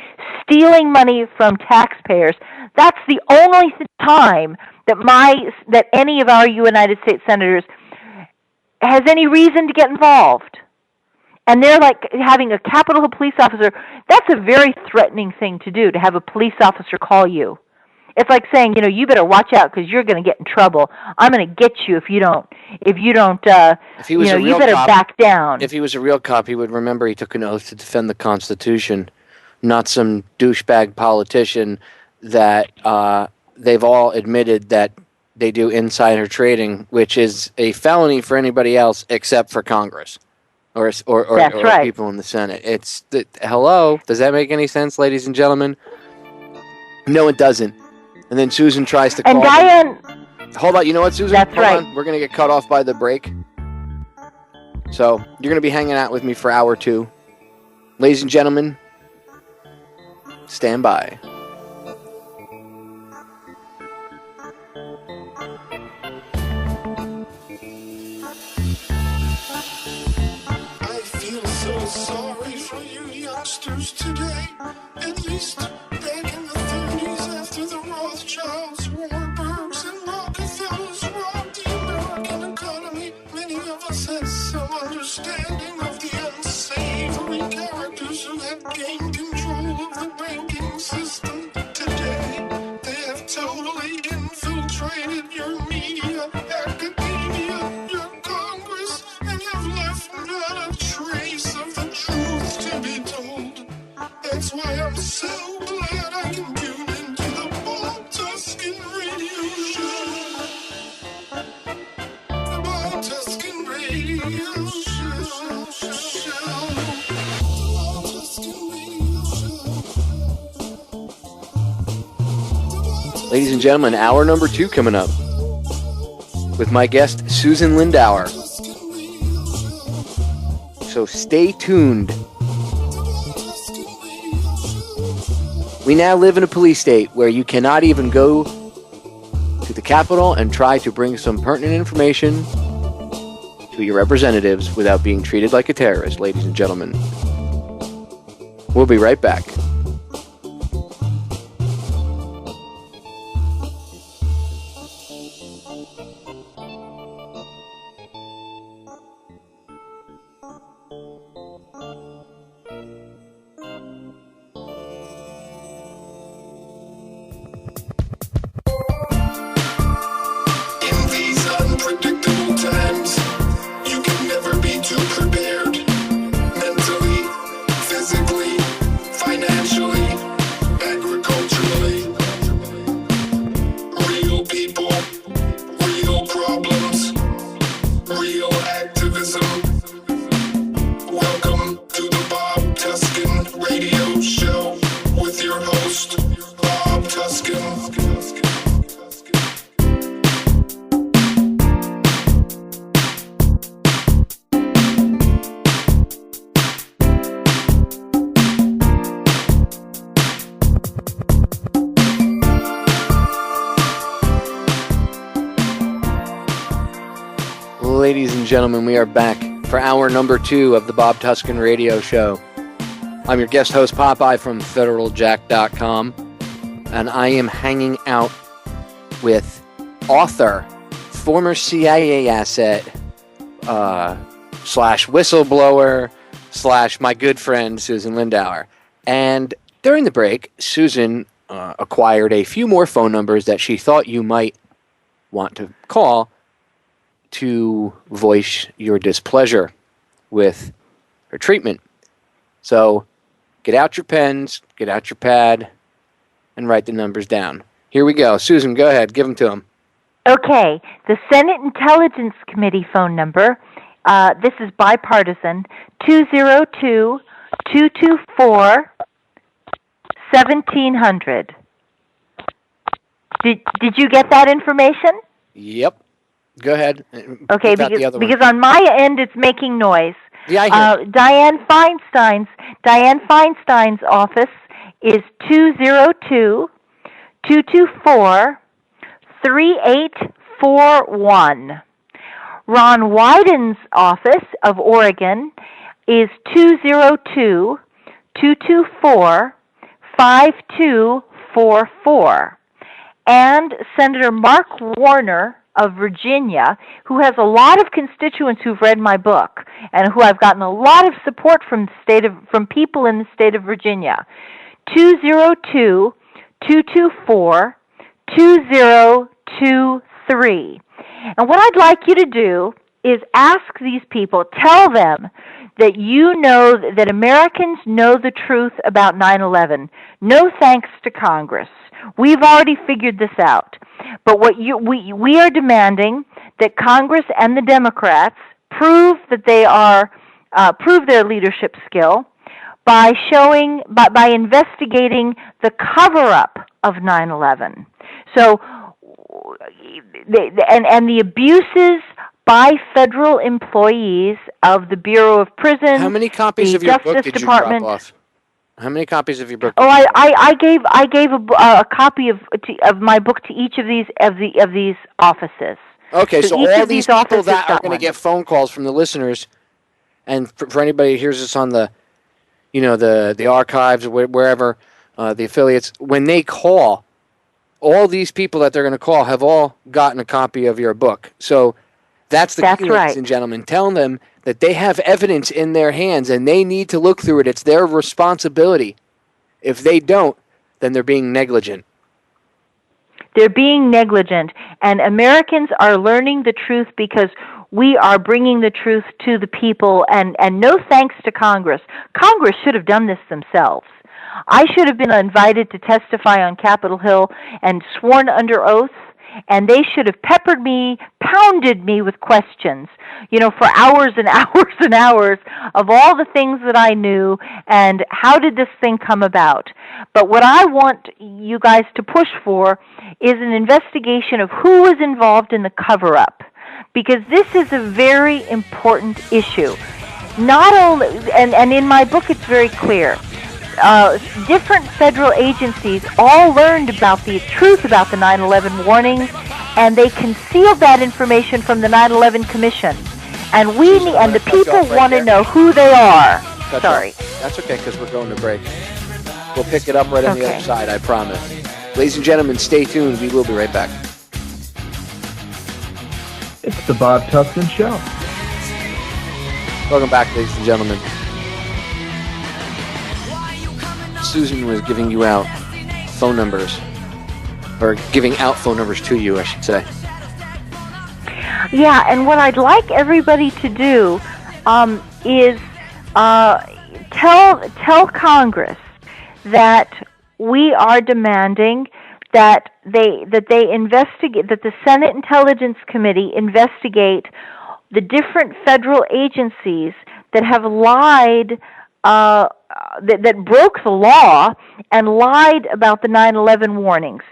stealing money from taxpayers, that's the only time that any of our United States senators has any reason to get involved. And they're like having a Capitol Hill police officer. That's a very threatening thing to do, to have a police officer call you. It's like saying, you better watch out because you're going to get in trouble. I'm going to get you if you don't. If you better back down. If he was a real cop, he would remember he took an oath to defend the Constitution, not some douchebag politician that they've all admitted that they do insider trading, which is a felony for anybody else except for Congress or right. people in the Senate. Hello? Does that make any sense, ladies and gentlemen? No, it doesn't. And then Susan tries to call. And Diane. Hold on. You know what, Susan? That's right. Hold on. We're going to get cut off by the break. So you're going to be hanging out with me for hour 2. Ladies and gentlemen, stand by. I feel so sorry for you youngsters today. At least back in the 30s after the Rothschilds, Warburgs, and Rockefellers robbed the American economy, many of us had some understanding of the unsavory characters who had gained control of the banking system. Today, they have totally infiltrated your media, academia, your Congress, and have left not a trace of the truth to be told. That's why I'm so glad I can tune into the Bob Tuskin radio show. The Bob Tuskin radio show. The Bob Tuskin radio show. Ladies and gentlemen, hour number 2 coming up with my guest, Susan Lindauer. So stay tuned. We now live in a police state where you cannot even go to the Capitol and try to bring some pertinent information to your representatives without being treated like a terrorist, ladies and gentlemen. We'll be right back. In these unpredictable times, you can never be too prepared. Mentally, physically, financially, agriculturally. Real people, real problems, real activism. Welcome to the Bob Tuskin Radio Show with your host, Bob Tuskin. Ladies and gentlemen, we are back for hour number 2 of the Bob Tuskin Radio Show. I'm your guest host, Popeye from FederalJack.com, and I am hanging out with author, former CIA asset, slash whistleblower, slash my good friend, Susan Lindauer. And during the break, Susan acquired a few more phone numbers that she thought you might want to call to voice your displeasure with her treatment. So get out your pens, get out your pad, and write the numbers down. Here we go. Susan, go ahead. Give them to him. Okay. The Senate Intelligence Committee phone number this is bipartisan, 202-224-1700. Did you get that information? Yep. Go ahead. Okay, because on my end it's making noise. Yeah, I hear. Diane Feinstein's office is 202-224-3841. Ron Wyden's office of Oregon is 202-224-5244. And Senator Mark Warner of Virginia, who has a lot of constituents who've read my book and who I've gotten a lot of support from people in the state of Virginia. 202-224-2023. And what I'd like you to do is ask these people, tell them that you know that Americans know the truth about 9/11. No thanks to Congress. We've already figured this out. But what we are demanding that Congress and the Democrats prove that they are prove their leadership skill by investigating the cover-up of 9/11. So, and the abuses by federal employees of the Bureau of Prisons. How many copies of your book did you drop off? How many copies of your book? Oh, I gave a copy of my book to each of these offices. Okay, so all these people that are going to get get phone calls from the listeners, and for anybody who hears this on the, the archives or wherever, the affiliates, when they call, all these people that they're going to call have all gotten a copy of your book. So that's the key, ladies and gentlemen. Tell them that they have evidence in their hands and they need to look through it. It's their responsibility. If they don't, then they're being negligent. They're being negligent, and Americans are learning the truth because we are bringing the truth to the people, and no thanks to Congress. Congress should have done this themselves. I should have been invited to testify on Capitol Hill and sworn under oath, and they should have peppered me, pounded me with questions, for hours and hours and hours of all the things that I knew and how did this thing come about. But what I want you guys to push for is an investigation of who was involved in the cover-up, because this is a very important issue. Not only, and in my book it's very clear, different federal agencies all learned about the truth about the 9/11 warnings, and they concealed that information from the 9/11 Commission. And the people want to know who they are. Sorry. That's okay, because we're going to break. We'll pick it up right on the other side, I promise. Ladies and gentlemen, stay tuned. We will be right back. It's the Bob Tuskin Show. Welcome back, ladies and gentlemen. Susan was giving you out phone numbers, or giving out phone numbers to you, I should say. Yeah, and what I'd like everybody to do is tell Congress that we are demanding that they investigate, that the Senate Intelligence Committee investigate the different federal agencies that have lied, that broke the law and lied about the 9/11 warnings.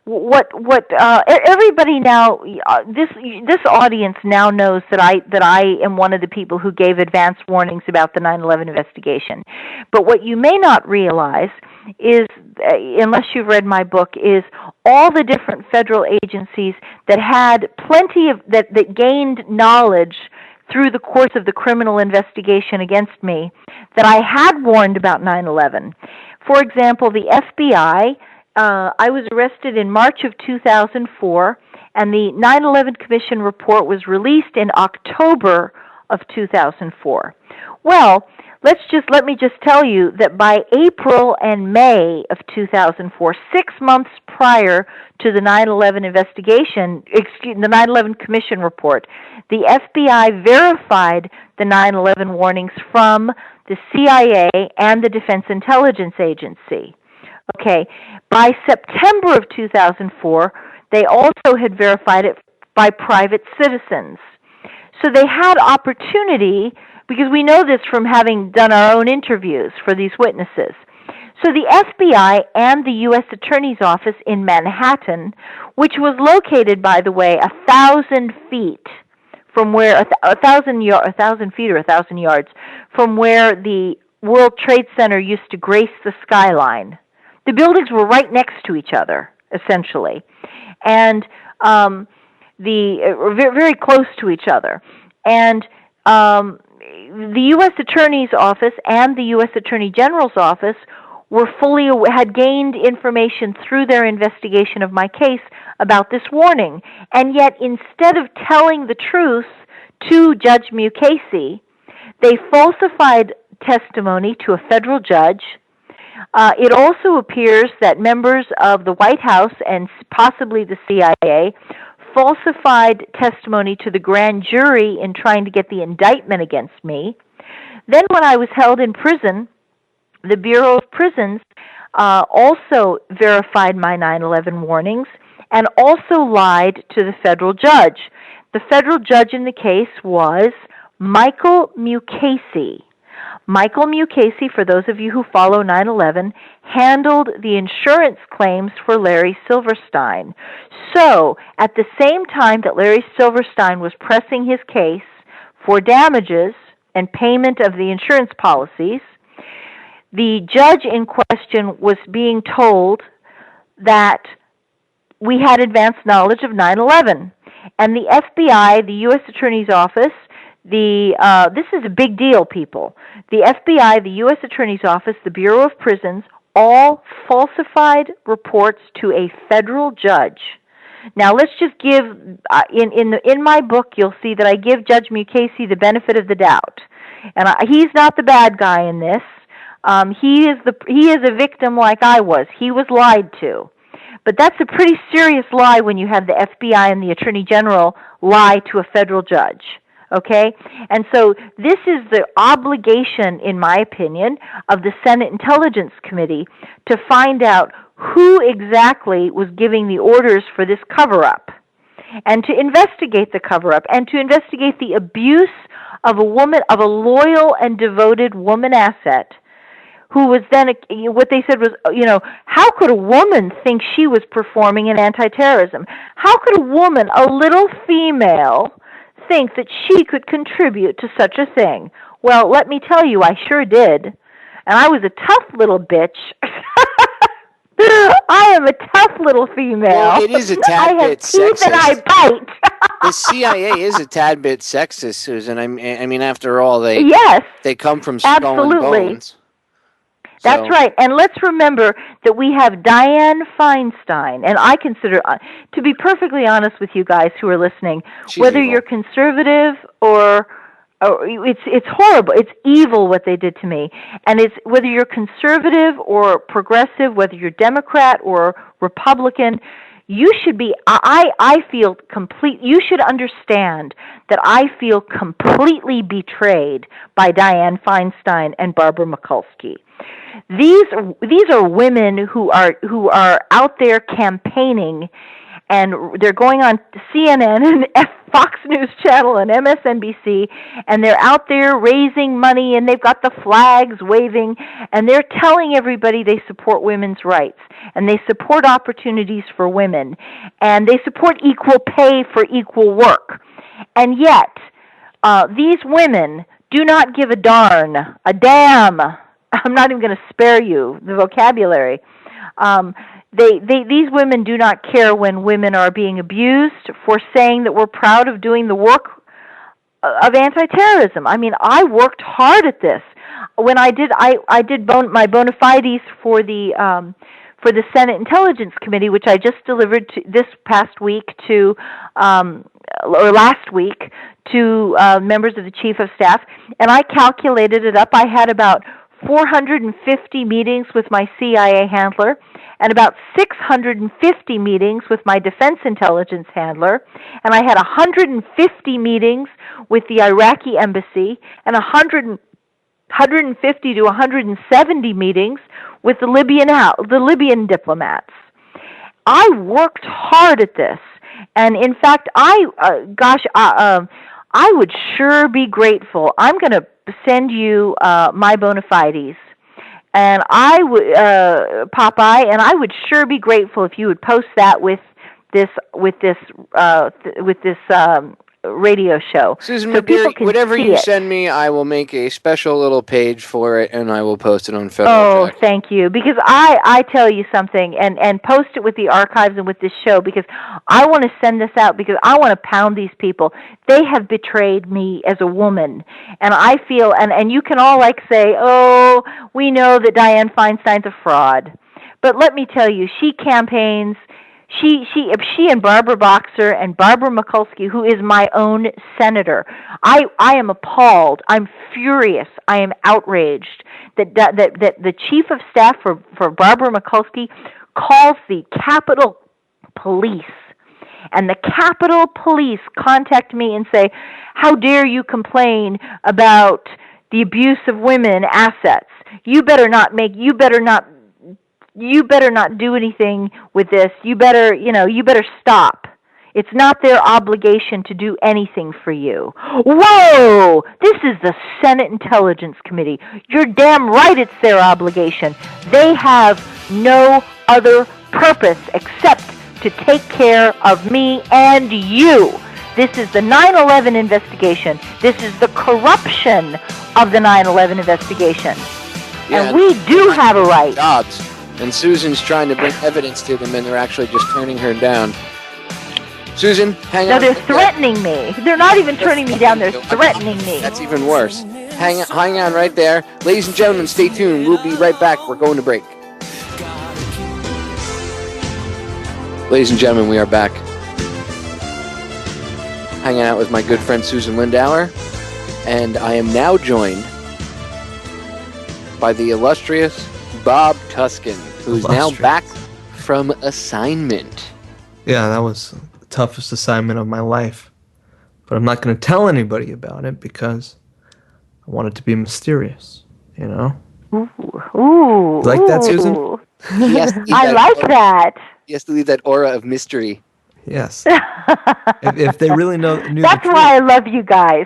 Everybody now, this audience now knows that I am one of the people who gave advance warnings about the 9/11 investigation. But what you may not realize is, unless you've read my book, is all the different federal agencies that had plenty of that gained knowledge through the course of the criminal investigation against me that I had warned about 9/11. For example, the FBI. I was arrested in March of 2004, and the 9/11 Commission report was released in October of 2004. Well, let me just tell you that by April and May of 2004, 6 months prior to the 9/11 investigation, the 9/11 Commission report, the FBI verified the 9/11 warnings from the CIA and the Defense Intelligence Agency. Okay, by September of 2004, they also had verified it by private citizens. So they had opportunity, because we know this from having done our own interviews for these witnesses. So the FBI and the U.S. Attorney's Office in Manhattan, which was located, by the way, 1,000 feet from where 1,000 feet or 1,000 yards from where the World Trade Center used to grace the skyline. The buildings were right next to each other, essentially, and very close to each other. And the U.S. Attorney's Office and the U.S. Attorney General's Office had gained information through their investigation of my case about this warning. And yet, instead of telling the truth to Judge Mukasey, they falsified testimony to a federal judge. It also appears that members of the White House and possibly the CIA falsified testimony to the grand jury in trying to get the indictment against me. Then when I was held in prison, the Bureau of Prisons also verified my 9/11 warnings and also lied to the federal judge. The federal judge in the case was Michael Mukasey. Michael Mukasey, for those of you who follow 9/11, handled the insurance claims for Larry Silverstein. So, at the same time that Larry Silverstein was pressing his case for damages and payment of the insurance policies, the judge in question was being told that we had advanced knowledge of 9/11. And the FBI, the U.S. Attorney's Office, this is a big deal, people. The FBI, the U.S. Attorney's Office, the Bureau of Prisons, all falsified reports to a federal judge. Now, let's just give, in my book, you'll see that I give Judge Mukasey the benefit of the doubt. And he's not the bad guy in this. He is a victim like I was. He was lied to. But that's a pretty serious lie when you have the FBI and the Attorney General lie to a federal judge. Okay? And so this is the obligation, in my opinion, of the Senate Intelligence Committee to find out who exactly was giving the orders for this cover-up, and to investigate the cover-up, and to investigate the abuse of a woman, of a loyal and devoted woman asset, who was then, what they said was, how could a woman think she was performing in anti-terrorism? How could a woman, a little female, think that she could contribute to such a thing? Well, let me tell you, I sure did. And I was a tough little bitch. I am a tough little female. Well, it is a tad bit sexist. I have teeth and I bite. The CIA is a tad bit sexist, Susan. I mean, after all, they come from skull and bones. That's right. And let's remember that we have Dianne Feinstein, and I consider, to be perfectly honest with you guys who are listening, whether you're conservative or it's horrible. It's evil what they did to me. And it's whether you're conservative or progressive, whether you're Democrat or Republican, you should be, I feel you should understand that I feel completely betrayed by Dianne Feinstein and Barbara Mikulski. These are women who are out there campaigning, and they're going on CNN and Fox News Channel and MSNBC, and they're out there raising money, and they've got the flags waving, and they're telling everybody they support women's rights, and they support opportunities for women, and they support equal pay for equal work. And yet, these women do not give a darn, a damn. I'm not even going to spare you the vocabulary. These women do not care when women are being abused for saying that we're proud of doing the work of anti-terrorism. I mean, I worked hard at this. When I did my bona fides for the Senate Intelligence Committee, which I just delivered this past week to, or last week, to members of the Chief of Staff, and I calculated it up. I had about 450 meetings with my CIA handler, and about 650 meetings with my Defense Intelligence handler, and I had 150 meetings with the Iraqi embassy, and 150 to 170 meetings with the Libyan diplomats. I worked hard at this, and in fact, I I would sure be grateful. I'm going to send you my bona fides. And I would, Popeye, and I would sure be grateful if you would post that with this radio show, Susan, so people can whatever see you it. send me, I will make a special little page for it, and I will post it on Oh, Federal Check. thank you. Because I tell you something, and post it with the archives and with this show, because I want to send this out, because I want to pound these people. They have betrayed me as a woman, and I feel, and you can all like say, oh, we know that Dianne Feinstein's a fraud. But let me tell you, she campaigns. She and Barbara Boxer and Barbara Mikulski, who is my own senator. I am appalled. I'm furious. I am outraged that the chief of staff for Barbara Mikulski calls the Capitol Police. And the Capitol Police contact me and say, how dare you complain about the abuse of women assets? You better not do anything with this. You better stop. It's not their obligation to do anything for you. Whoa! This is the Senate Intelligence Committee. You're damn right it's their obligation. They have no other purpose except to take care of me and you. This is the 9/11 investigation. This is the corruption of the 9/11 investigation. Yeah, and we do have a right. Jobs. And Susan's trying to bring evidence to them, and they're actually just turning her down. Susan, hang on. No, they're threatening me. They're not even turning me down. They're threatening me. That's even worse. Hang on right there. Ladies and gentlemen, stay tuned. We'll be right back. We're going to break. Ladies and gentlemen, we are back. Hanging out with my good friend Susan Lindauer. And I am now joined by the illustrious Bob Tuskin, who's now back from assignment. Yeah, that was the toughest assignment of my life. But I'm not going to tell anybody about it because I want it to be mysterious, you know? Ooh. You like that, Susan? I like that. He has to leave that aura of mystery. Yes. if they really knew that's why I love you guys.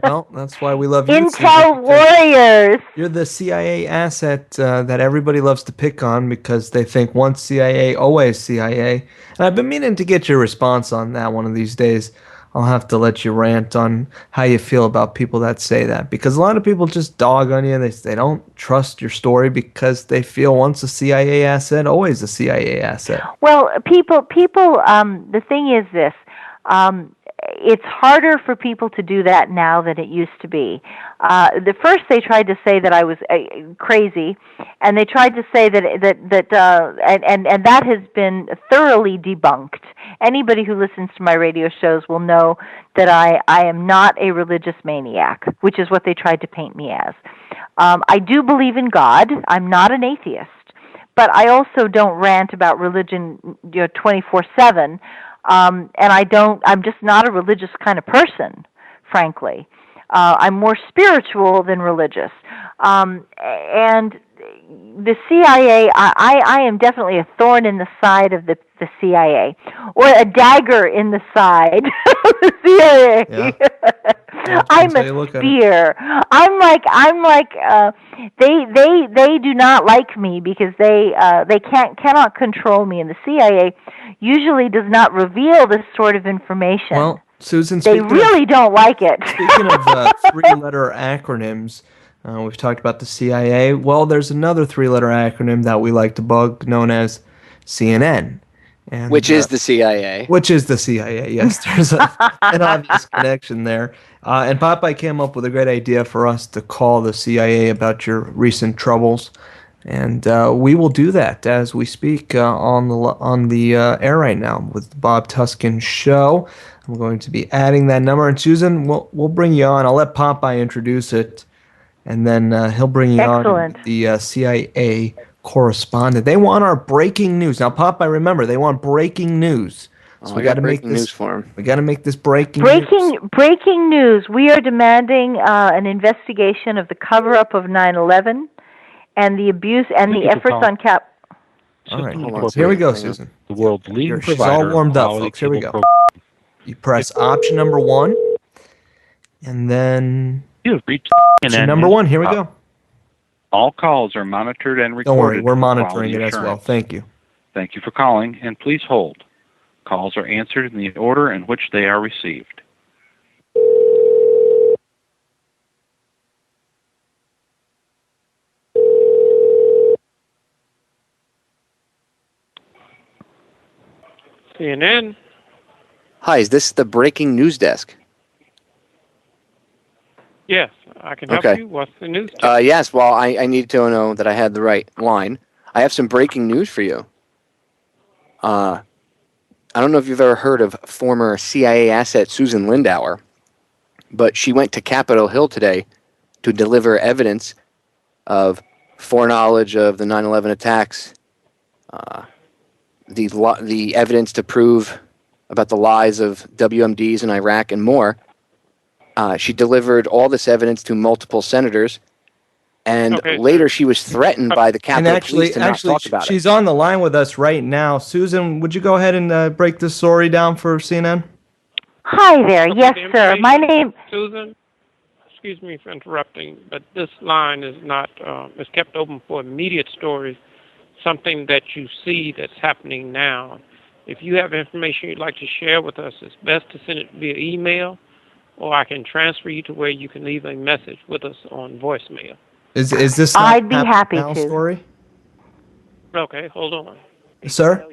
Well, that's why we love you. Intel warriors. You're the CIA asset that everybody loves to pick on because they think once CIA, always CIA. And I've been meaning to get your response on that one of these days. I'll have to let you rant on how you feel about people that say that, because a lot of people just dog on you. They don't trust your story because they feel once a CIA asset, always a CIA asset. Well, people. The thing is this. It's harder for people to do that now than it used to be. The first they tried to say that I was crazy, and they tried to say that that has been thoroughly debunked. Anybody who listens to my radio shows will know that I am not a religious maniac, which is what they tried to paint me as. I do believe in God. I'm not an atheist, but I also don't rant about religion 24/7. And I'm just not a religious kind of person, frankly. I'm more spiritual than religious. And the CIA, I am definitely a thorn in the side of the CIA, or a dagger in the side of the CIA. Yeah. I'm a spear. I'm like they do not like me because they cannot control me, and the CIA usually does not reveal this sort of information. Well, Susan, they really don't like it. Speaking of three-letter acronyms, we've talked about the CIA. Well, there's another three-letter acronym that we like to bug, known as CNN. And, which is the CIA. Which is the CIA, yes. There's an obvious connection there. And Popeye came up with a great idea for us to call the CIA about your recent troubles. And we will do that as we speak on the air right now with the Bob Tuskin Show. I'm going to be adding that number. And Susan, we'll bring you on. I'll let Popeye introduce it, and then he'll bring you on the CIA correspondent. They want our breaking news. Now, Popeye, remember, they want breaking news. So we got to make this news for him. We got to make this breaking news. We are demanding an investigation of the cover-up of 9/11 and the abuse and the efforts on cap. All right, here we go, Susan. The world's leading She's all warmed up, folks. Here we go. You press option number 1, And then You have reached option number one. Here we go. All calls are monitored and recorded. Don't worry, we're for monitoring quality it as well. assurance. Thank you. Thank you for calling, and please hold. Calls are answered in the order in which they are received. CNN. Hi, is this the breaking news desk? Yes, I can help Okay. you. What's the news? Yes, well, I need to know that I had the right line. I have some breaking news for you. I don't know if you've ever heard of former CIA asset Susan Lindauer, but she went to Capitol Hill today to deliver evidence of foreknowledge of the 9/11 attacks, the evidence to prove about the lies of WMDs in Iraq and more. She delivered all this evidence to multiple senators, and Okay, later sir. she was threatened by the And Capitol Police to not actually, talk about it. she's on the line with us right now. Susan, would you go ahead and break this story down for CNN? Hi there. Okay, Yes, the sir. My information- name. Susan. Excuse me for interrupting, but this line is not is kept open for immediate stories, something that you see that's happening now. If you have information you'd like to share with us, it's best to send it via email, or I can transfer you to where you can leave a message with us on voicemail. Is this not I'd be a happy now to. story? Okay, hold on. Sir?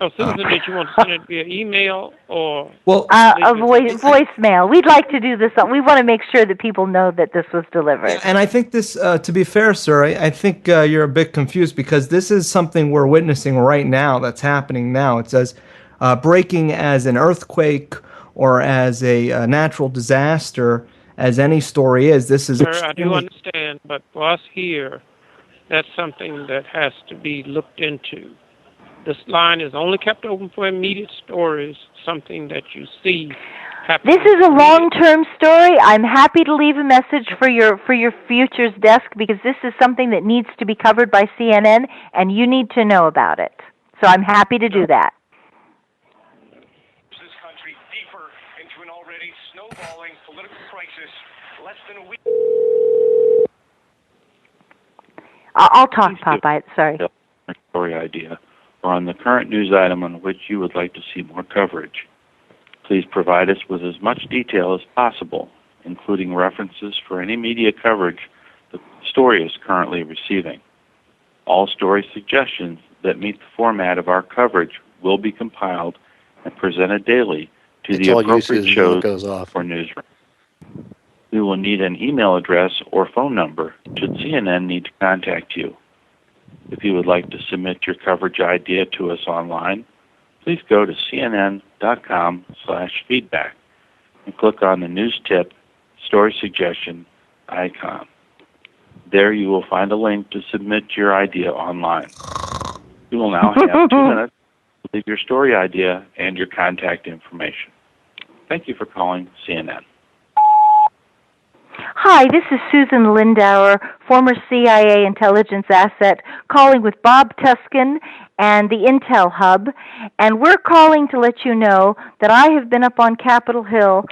Oh, Susan, did you want to send it via email or? Well, A voicemail. We'd like to do this. We want to make sure that people know that this was delivered. and I think this, to be fair, sir, I think you're a bit confused because this is something we're witnessing right now that's happening now. It says breaking as an earthquake or as a natural disaster, as any story is. This is Sir, I do understand, but for us here, that's something that has to be looked into. This line is only kept open for immediate stories, something that you see happening. This is a long-term story. I'm happy to leave a message for your futures desk because this is something that needs to be covered by CNN, and you need to know about it. So I'm happy to do that. This country deeper into an already snowballing political crisis less than a week. I'll talk, Popeye. Sorry. Story idea, or on the current news item on which you would like to see more coverage. Please provide us with as much detail as possible, including references for any media coverage the story is currently receiving. All story suggestions that meet the format of our coverage will be compiled and presented daily to the appropriate shows or newsroom. We will need an email address or phone number should CNN need to contact you. If you would like to submit your coverage idea to us online, please go to cnn.com/feedback and click on the news tip story suggestion icon. There you will find a link to submit your idea online. You will now have 2 minutes to leave your story idea and your contact information. Thank you for calling CNN. Hi, this is Susan Lindauer, former CIA intelligence asset, calling with Bob Tuskin and the Intel Hub, and we're calling to let you know that I have been up on Capitol Hill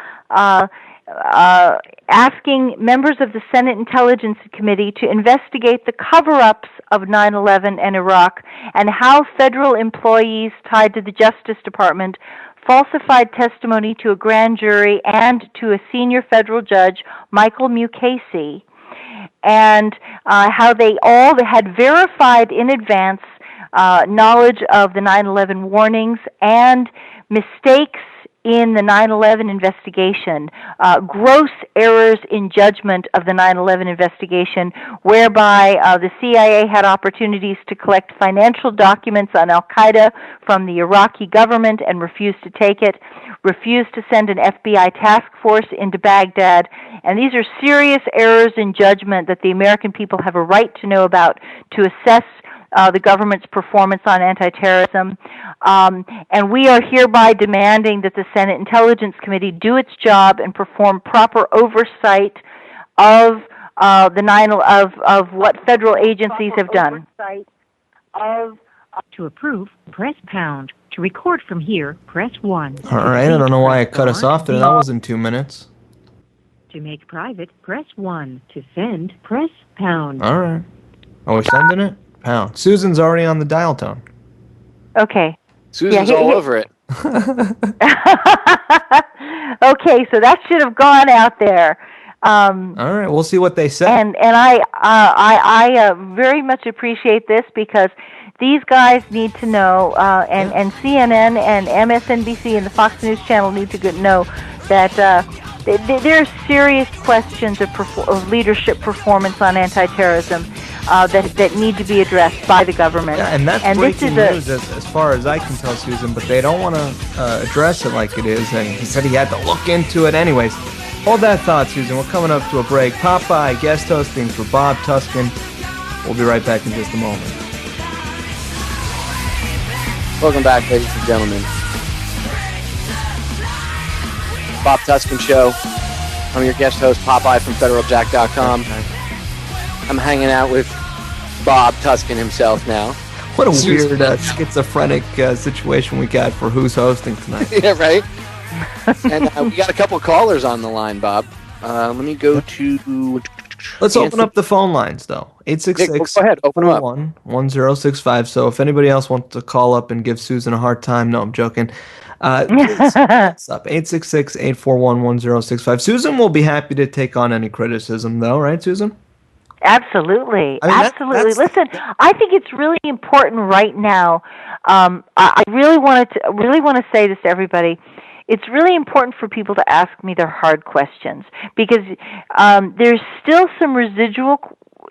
asking members of the Senate Intelligence Committee to investigate the cover-ups of 9/11 and Iraq and how federal employees tied to the Justice Department falsified testimony to a grand jury and to a senior federal judge, Michael Mukasey, and how they all had verified in advance knowledge of the 9/11 warnings and mistakes in the 9/11 investigation, gross errors in judgment of the 9/11 investigation, whereby the CIA had opportunities to collect financial documents on al-Qaeda from the Iraqi government and refused to take it, refused to send an FBI task force into Baghdad, and these are serious errors in judgment that the American people have a right to know about to assess the government's performance on anti-terrorism. And we are hereby demanding that the Senate Intelligence Committee do its job and perform proper oversight of of what federal agencies have done. To approve, press pound. To record from here, press 1. All right, I don't know why it cut us off there. That was in 2 minutes. To make private, press 1. To send, press pound. All right. Are we sending it? Pound. Susan's already on the dial tone. Okay. Susan's all over it. Okay, so that should have gone out there. All right, we'll see what they say. And I very much appreciate this because these guys need to know, and CNN and MSNBC and the Fox News Channel need to know that there are serious questions of leadership performance on anti-terrorism that need to be addressed by the government. Yeah, and that's breaking news as far as I can tell, Susan, but they don't want to address it like it is, and he said he had to look into it anyways. Hold that thought, Susan. We're coming up to a break. Popeye guest hosting for Bob Tuskin. We'll be right back in just a moment. Welcome back, ladies and gentlemen. Bob Tuskin Show. I'm your guest host, Popeye from FederalJack.com. I'm hanging out with Bob Tuskin himself now. What a weird schizophrenic situation we got for who's hosting tonight. Yeah, right? And we got a couple callers on the line, Bob. Let me go to... Let's open up the phone lines, though. 866 go ahead, open them up. 1065. So if anybody else wants to call up and give Susan a hard time, no, I'm joking. It's up 866-841-1065. Susan will be happy to take on any criticism, though, right, Susan? Absolutely, I mean, absolutely. Listen, I think it's really important right now. I really want to say this to everybody. It's really important for people to ask me their hard questions because there's still some residual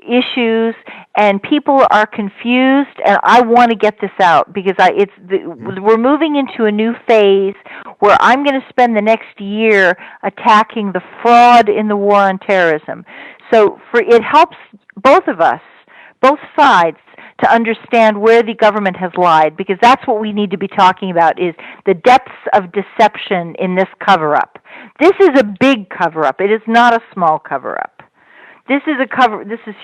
issues and people are confused, and I want to get this out because we're moving into a new phase where I'm going to spend the next year attacking the fraud in the war on terrorism. So it helps both of us, both sides, to understand where the government has lied, because that's what we need to be talking about, is the depths of deception in this cover-up. This is a big cover-up. It is not a small cover-up. This is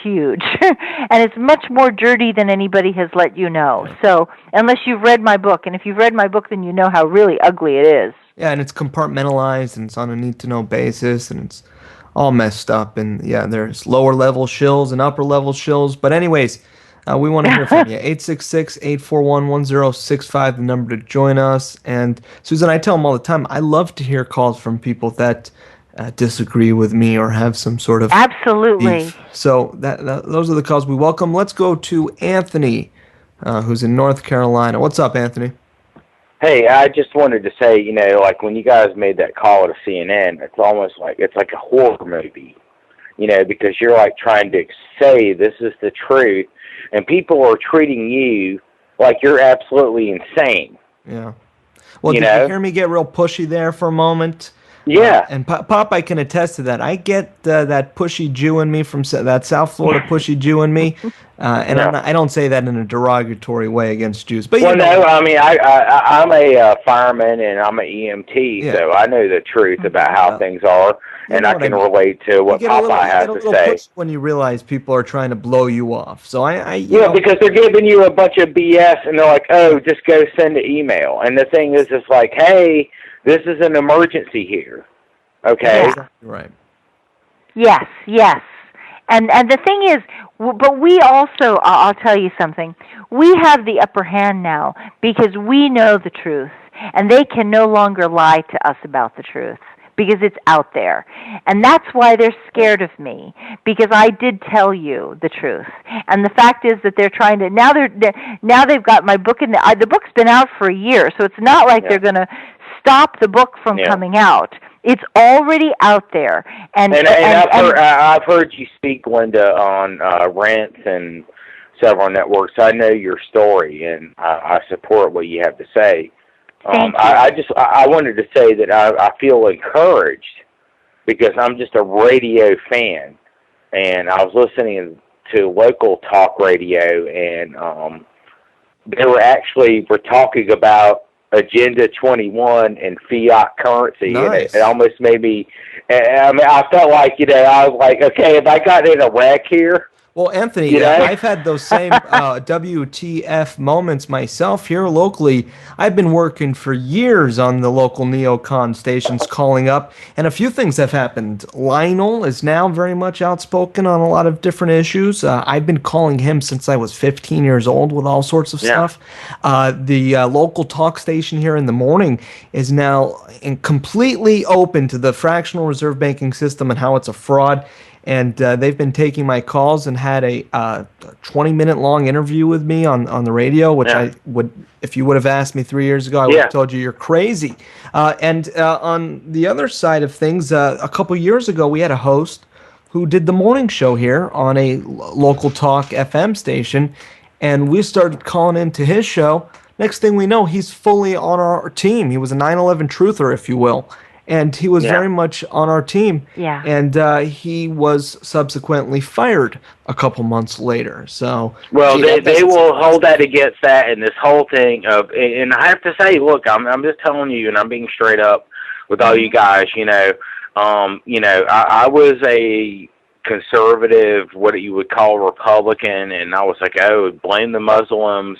huge, and it's much more dirty than anybody has let you know. So, unless you've read my book, and if you've read my book, then you know how really ugly it is. Yeah, and it's compartmentalized, and it's on a need-to-know basis, and it's all messed up, and yeah, there's lower-level shills and upper-level shills, but anyways, we want to hear from you. 866-841-1065, the number to join us. And Susan, I tell them all the time, I love to hear calls from people that disagree with me or have some sort of beef. So those are the calls we welcome. Let's go to Anthony, who's in North Carolina. What's up, Anthony? Hey, I just wanted to say, like when you guys made that call to CNN, it's almost like it's like a horror movie, because you're like trying to say this is the truth, and people are treating you like you're absolutely insane. Yeah. Well, did you hear me get real pushy there for a moment? Yeah. And Popeye can attest to that. I get that pushy Jew in me from that South Florida pushy Jew in me, and I don't say that in a derogatory way against Jews. But no, I mean I'm a fireman and I'm an EMT, so I know the truth about how things are, and I can relate to what Popeye has to say. When you realize people are trying to blow you off, so because they're giving you a bunch of BS, and they're like, oh, just go send an email, and the thing is, it's like, hey, this is an emergency here, okay? Yeah. Right. Yes. And the thing is, but we also, I'll tell you something, we have the upper hand now because we know the truth, and they can no longer lie to us about the truth because it's out there. And that's why they're scared of me, because I did tell you the truth. And the fact is that they're trying to, now they've got my book in the book's been out for a year, so it's not like they're going to stop the book from coming out. It's already out there, and I've heard you speak, Linda, on Rants and several networks. I know your story, and I support what you have to say. Thank you. I wanted to say that I feel encouraged because I'm just a radio fan, and I was listening to local talk radio, and they were talking about Agenda 21 and fiat currency. Nice. And it almost made me, I felt like, I was like, okay, have I gotten in a wreck here? Well, Anthony, You know? I've had those same WTF moments myself here locally. I've been working for years on the local neocon stations calling up, and a few things have happened. Lionel is now very much outspoken on a lot of different issues. I've been calling him since I was 15 years old with all sorts of stuff. The local talk station here in the morning is now completely open to the fractional reserve banking system and how it's a fraud. And they've been taking my calls and had a 20-minute long interview with me on the radio, which I would, if you would have asked me 3 years ago, I would have told you you're crazy. And on the other side of things, a couple years ago, we had a host who did the morning show here on a local talk FM station, and we started calling into his show. Next thing we know, he's fully on our team. He was a 9/11 truther, if you will. And he was very much on our team. Yeah. And he was subsequently fired a couple months later. So, well, they will hold that against that, and this whole thing of, and I have to say, look, I'm just telling you, and I'm being straight up with all you guys. I was a conservative, what you would call Republican, and I was like, oh, blame the Muslims.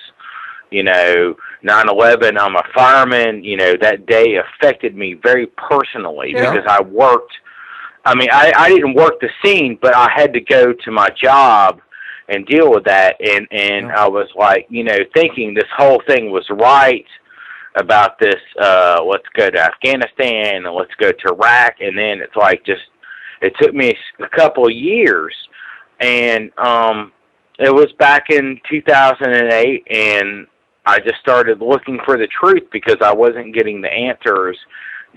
9/11, I'm a fireman. That day affected me very personally because I worked. I mean, I didn't work the scene, but I had to go to my job and deal with that. And I was like, thinking this whole thing was right about this. Let's go to Afghanistan and let's go to Iraq. And then it's like it took me a couple of years. And it was back in 2008, and I just started looking for the truth because I wasn't getting the answers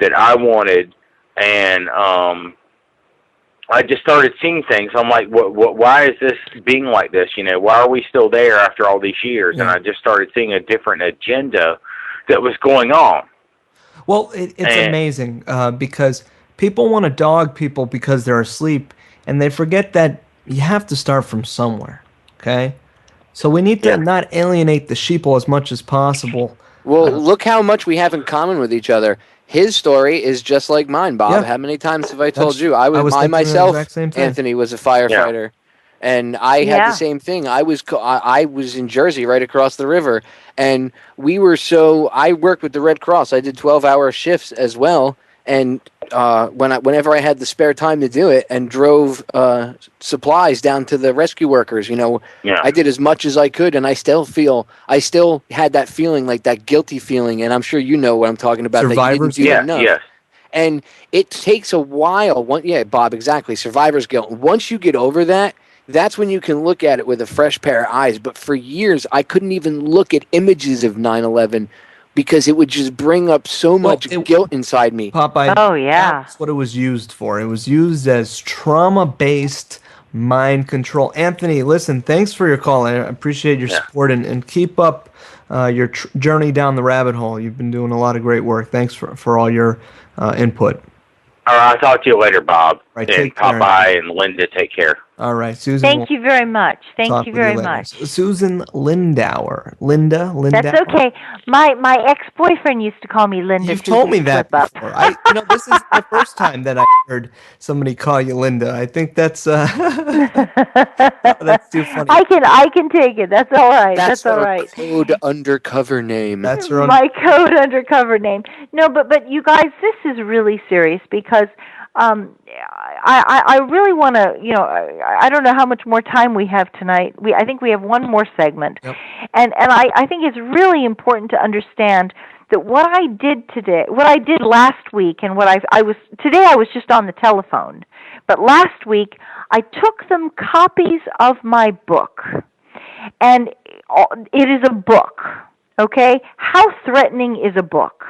that I wanted, and I just started seeing things. I'm like, why is this being like this? Why are we still there after all these years? And I just started seeing a different agenda that was going on. Well, it's amazing because people want to dog people because they're asleep, and they forget that you have to start from somewhere, okay? So we need to not alienate the sheeple as much as possible. Well, look how much we have in common with each other. His story is just like mine, Bob. Yeah. How many times have I told you? I myself, Anthony, was a firefighter, and I had the same thing. I was in Jersey, right across the river, and I worked with the Red Cross. I did 12-hour shifts as well, and whenever I had the spare time to do it, and drove supplies down to the rescue workers, I did as much as I could, and I still had that feeling, like that guilty feeling, and I'm sure you know what I'm talking about. Survivor's guilt. Yes. And it takes a while. Bob, exactly. Survivor's guilt. Once you get over that, that's when you can look at it with a fresh pair of eyes. But for years, I couldn't even look at images of 9/11 because it would just bring up so much guilt inside me. Popeye, oh, yeah. That's what it was used for. It was used as trauma-based mind control. Anthony, listen, thanks for your call. I appreciate your support, and keep up your journey down the rabbit hole. You've been doing a lot of great work. Thanks for all your input. All right, I'll talk to you later, Bob. Right, and Popeye and Linda, take care. All right, Susan. Thank you very much. Thank you very much. Susan Lindauer. Linda. That's okay. My ex-boyfriend used to call me Linda. You've told me that before. This is the first time that I heard somebody call you Linda. I think that's that's too funny. I can take it. That's all right. That's all right. Code undercover name. That's her my code undercover name. No, but you guys, this is really serious because I really want to, I don't know how much more time we have tonight. I think we have one more segment. Yep. And I think it's really important to understand that what I did last week, and today I was just on the telephone, but last week I took them copies of my book. And it is a book, okay? How threatening is a book?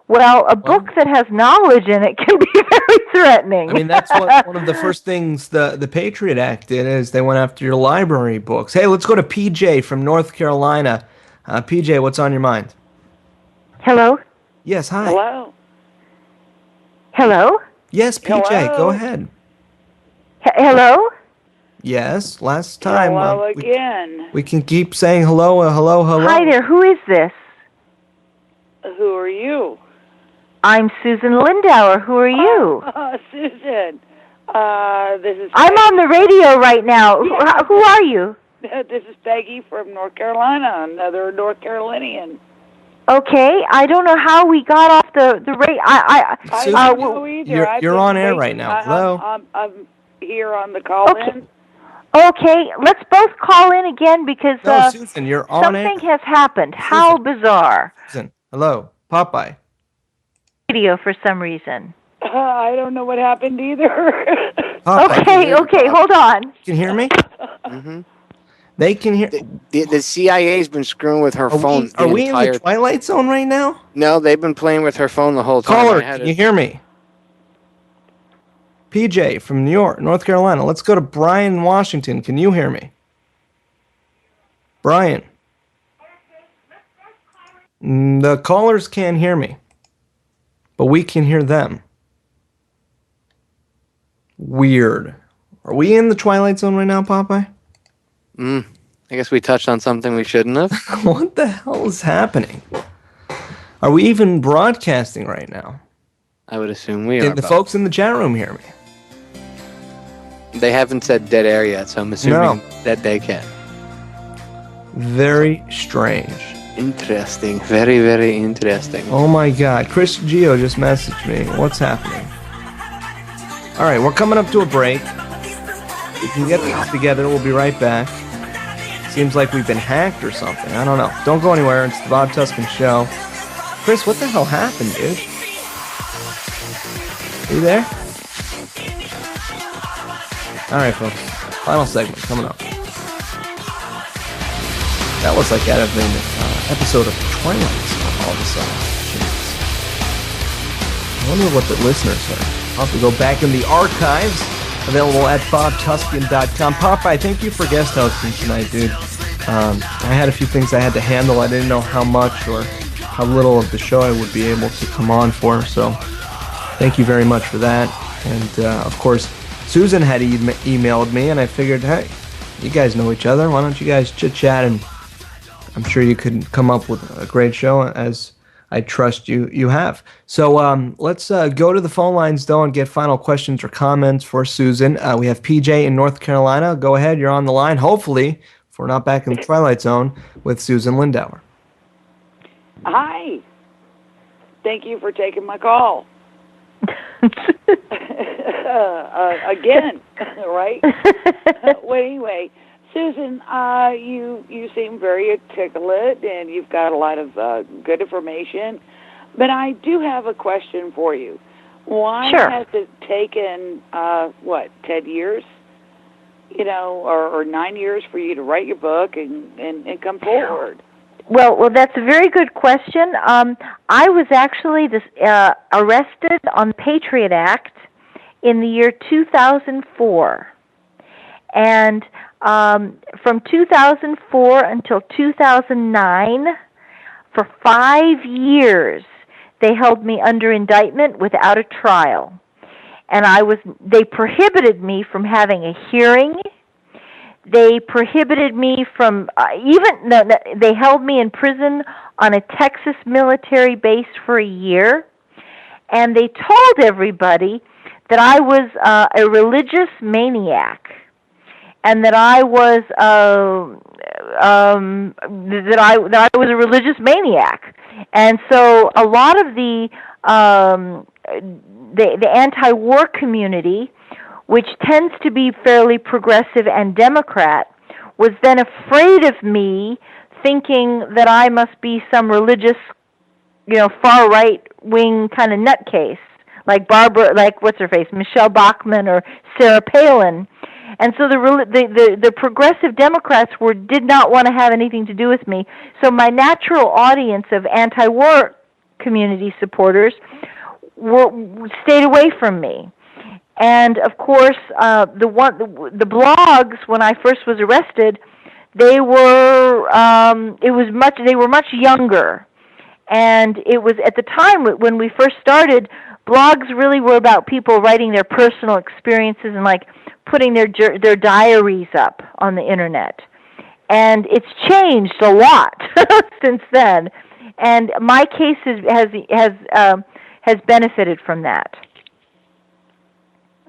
Well, a book that has knowledge in it can be very threatening. I mean, that's one of the first things the Patriot Act did, is they went after your library books. Hey, let's go to PJ from North Carolina. PJ, what's on your mind? Hello? Yes, hi. Hello? Hello? Yes, PJ, Hello? go ahead. Hello? Yes, last time. Hello again. We can keep saying hello, hello, hello. Hi there, who is this? Who are you? I'm Susan Lindauer. Who are you? Susan. This is I'm on the radio right now. Yeah. Who are you? This is Peggy from North Carolina, another North Carolinian. Okay, I don't know how we got off the radio. I don't know either. You're on air right now. Hello? I'm here on the call-in. Okay, let's both call in again because No, Susan, you're on air. something has happened. How bizarre. Susan, hello. Popeye. Radio for some reason. I don't know what happened either. Popeye, Okay, hold on. You can hear me? Mm-hmm. They can hear. The CIA's been screwing with her phone. Are we in the Twilight Zone right now? No, they've been playing with her phone the whole time. Caller, can you hear me? PJ from New York, North Carolina. Let's go to Brian in Washington. Can you hear me? Brian. The callers can't hear me, but we can hear them. Weird. Are we in the Twilight Zone right now, Popeye? I guess we touched on something we shouldn't have. What the hell is happening? Are we even broadcasting right now? I would assume we are. Did the folks in the chat room hear me? They haven't said dead air yet, so I'm assuming that they can. Very strange. Interesting. Very, very interesting. Oh my God. Chris Gio just messaged me. What's happening? All right, we're coming up to a break. We can get this together. We'll be right back. Seems like we've been hacked or something. I don't know. Don't go anywhere. It's the Bob Tuskin Show. Chris, what the hell happened, dude? Are you there? All right, folks. Final segment coming up. That was like out of an episode of Twilight Zone all of a sudden. Jeez. I wonder what the listeners heard. I'll have to go back in the archives. Available at bobtuskin.com. Popeye, thank you for guest hosting tonight, dude. I had a few things I had to handle. I didn't know how much or how little of the show I would be able to come on for, so thank you very much for that. And, of course, Susan had emailed me, and I figured, hey, you guys know each other. Why don't you guys chit-chat, and I'm sure you could come up with a great show, as I trust you have. So let's go to the phone lines, though, and get final questions or comments for Susan. We have PJ in North Carolina. Go ahead. You're on the line. Hopefully, if we're not back in the Twilight Zone, with Susan Lindauer. Hi. Thank you for taking my call. Again, right? Well, anyway, Susan, you seem very articulate, and you've got a lot of good information. But I do have a question for you. Why has it taken 10 years, or 9 years for you to write your book and come forward? Well, that's a very good question. I was actually arrested on the Patriot Act in the year 2004. And from 2004 until 2009, for 5 years, they held me under indictment without a trial. And they prohibited me from having a hearing. They prohibited me from they held me in prison on a Texas military base for a year. And they told everybody that I was a religious maniac, and that I was that I was a religious maniac. And so a lot of the anti-war community, which tends to be fairly progressive and Democrat, was then afraid of me, thinking that I must be some religious, far right wing kind of nutcase, like what's her face, Michelle Bachmann or Sarah Palin. And so the progressive Democrats did not want to have anything to do with me. So my natural audience of anti-war community supporters stayed away from me. And of course, the blogs, when I first was arrested, they were much younger. And it was at the time when we first started, blogs really were about people writing their personal experiences and putting their diaries up on the internet. And it's changed a lot since then. And my case has benefited from that.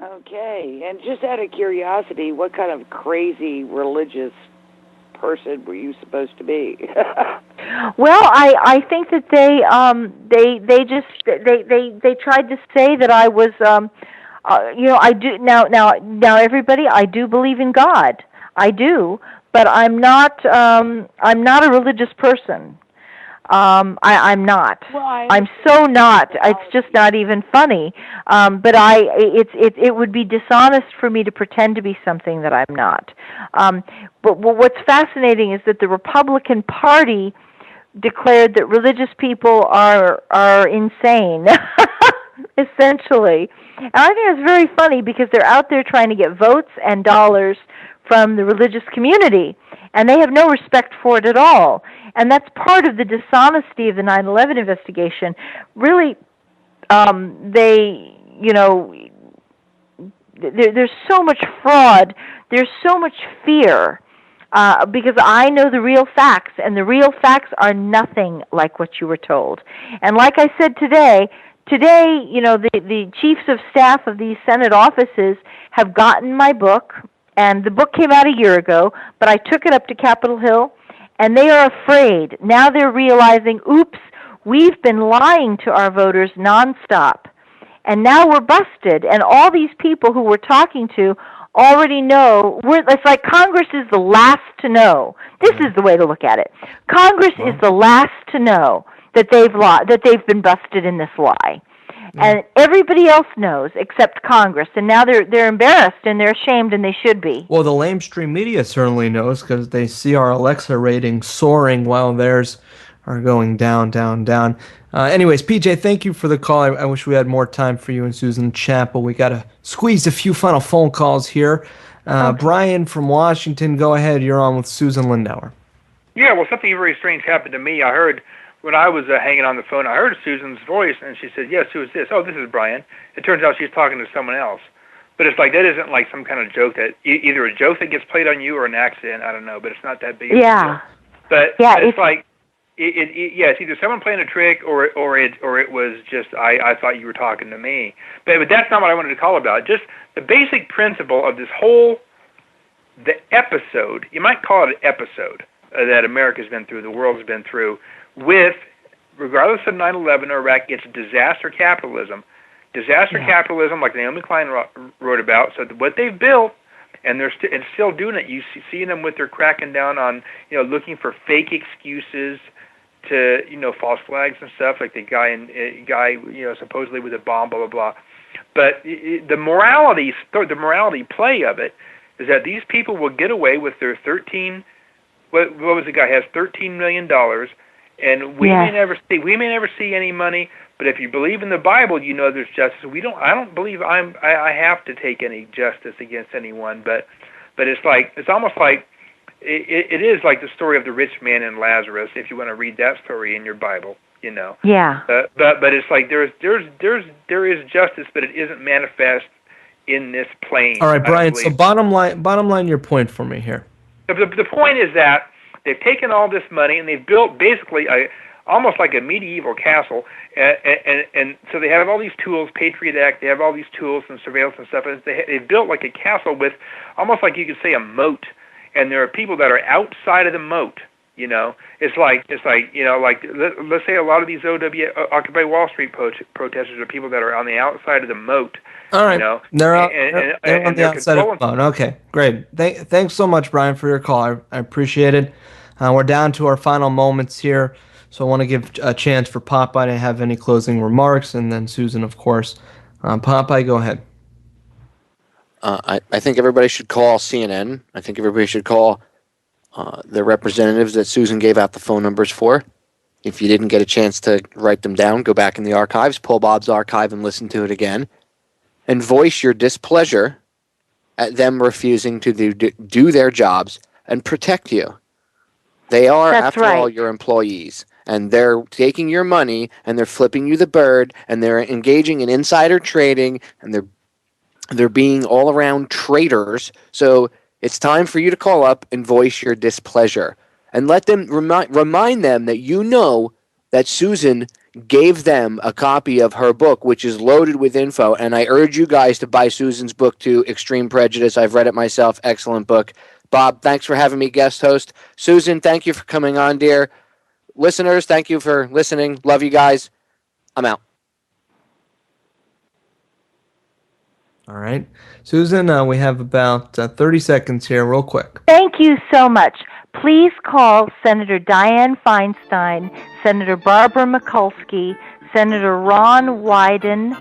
Okay, and just out of curiosity, what kind of crazy religious person were you supposed to be? Well, I think that they tried to say that I was I do now everybody, I do believe in God. I do, but I'm not a religious person. I'm not. Well, I'm so not. It's just not even funny. But it would be dishonest for me to pretend to be something that I'm not. But what's fascinating is that the Republican Party declared that religious people are insane, essentially. And I think it's very funny because they're out there trying to get votes and dollars from the religious community, and they have no respect for it at all. And that's part of the dishonesty of the 9/11 investigation. Really, there's so much fraud, there's so much fear, because I know the real facts, and the real facts are nothing like what you were told. And like I said today, the chiefs of staff of these Senate offices have gotten my book, and the book came out a year ago, but I took it up to Capitol Hill, and they are afraid. Now they're realizing, oops, we've been lying to our voters nonstop, and now we're busted, and all these people who we're talking to already know. It's like Congress is the last to know. This is the way to look at it. Congress is the last to know that they've been busted in this lie. And everybody else knows except Congress, and now they're embarrassed and they're ashamed, and they should be. Well, the lamestream media certainly knows because they see our Alexa ratings soaring while theirs are going down, down, down. Anyways, PJ, thank you for the call. I wish we had more time for you and Susan chat, but we got to squeeze a few final phone calls here. Okay. Brian from Washington, go ahead. You're on with Susan Lindauer. Yeah, well, something very strange happened to me. I heard when I was hanging on the phone, I heard Susan's voice, and she said, yes, who is this? Oh, this is Brian. It turns out she's talking to someone else. But it's like, that isn't like some kind of joke that, either a joke that gets played on you or an accident, I don't know, but it's not that big of a deal. But it's like, it's either someone playing a trick or it was just, I thought you were talking to me. But that's not what I wanted to call about. Just the basic principle of this the episode, you might call it an episode that America's been through, the world's been through, with, regardless of 9/11 or Iraq, it's disaster capitalism. Capitalism, like Naomi Klein wrote about. So what they've built, and they're still doing it. You see them with their cracking down on, looking for fake excuses to, false flags and stuff, like the guy, supposedly with a bomb, blah blah blah. But the morality play of it is that these people will get away with their 13. What was the guy has $13 million, and we may never see any money. But if you believe in the Bible, there's justice. I don't believe I have to take any justice against anyone. But it's almost like it is like the story of the rich man and Lazarus. If you want to read that story in your Bible, Yeah. But it's like there is justice, but it isn't manifest in this plane. All right, Brian. So bottom line, your point for me here. The point is that they've taken all this money and they've built basically almost like a medieval castle, and so they have all these tools, Patriot Act, they have all these tools and surveillance and stuff, and they've built like a castle with almost like you could say a moat, and there are people that are outside of the moat. It's like let's say a lot of these Occupy Wall Street protesters are people that are on the outside of the moat. All right, they're on the outside of the moat. Okay, great. Thanks so much, Brian, for your call. I appreciate it. We're down to our final moments here, so I want to give a chance for Popeye to have any closing remarks, and then Susan, of course. Popeye, go ahead. I think everybody should call CNN. I think everybody should call the representatives that Susan gave out the phone numbers for. If you didn't get a chance to write them down, go back in the archives, pull Bob's archive and listen to it again, and voice your displeasure at them refusing to do their jobs and protect you. They are, after all, your employees, and they're taking your money, and they're flipping you the bird, and they're engaging in insider trading, and they're being all-around traitors. So it's time for you to call up and voice your displeasure, and let them remind them that that Susan gave them a copy of her book, which is loaded with info. And I urge you guys to buy Susan's book too, Extreme Prejudice. I've read it myself. Excellent book. Bob, thanks for having me guest host. Susan, thank you for coming on, dear. Listeners, thank you for listening. Love you guys. I'm out. All right. Susan, we have about 30 seconds here, real quick. Thank you so much. Please call Senator Dianne Feinstein, Senator Barbara Mikulski, Senator Ron Wyden,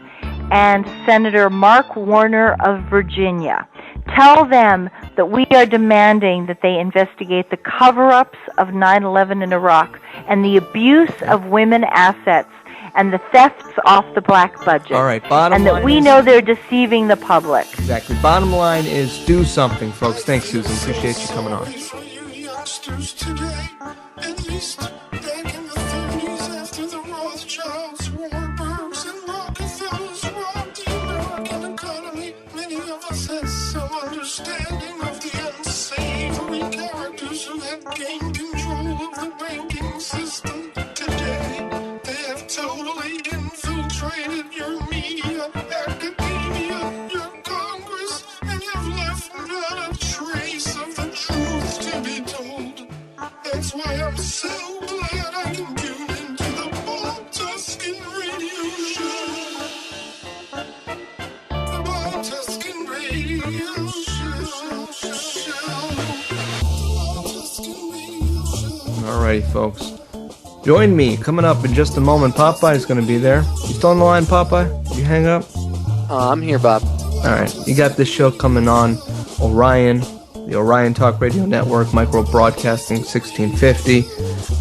and Senator Mark Warner of Virginia. Tell them that we are demanding that they investigate the cover-ups of 9/11 in Iraq and the abuse of women assets and the thefts off the black budget. All right, bottom and line that we is, know they're deceiving the public. Exactly. Bottom line is do something, folks. Thanks, Susan. Appreciate you coming on. For you youngsters today, at least back in the 30s after the Rothschilds, Warburgs, and Rockefellers robbed the American economy, many of us had some understanding of the unsavory characters who had gained control of the banking system. Today, they have totally infiltrated your media, academia, your Congress, and have left not a trace of the truth to be told. That's why I'm so glad I can tune into the Bob Tuskin radio show. The Bob Tuskin radio show. All righty, folks. Join me coming up in just a moment. Popeye's going to be there. You still on the line, Popeye? Did you hang up? I'm here, Bob. All right. You got this show coming on Orion, the Orion Talk Radio Network, Micro Broadcasting 1650,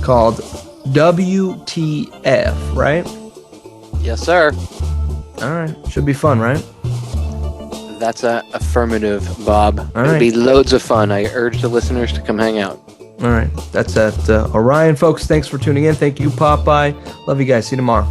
called WTF, right? Yes, sir. All right. Should be fun, right? That's a affirmative, Bob. All It'll right. be loads of fun. I urge the listeners to come hang out. All right. That's at Orion, folks. Thanks for tuning in. Thank you, Popeye. Love you guys. See you tomorrow.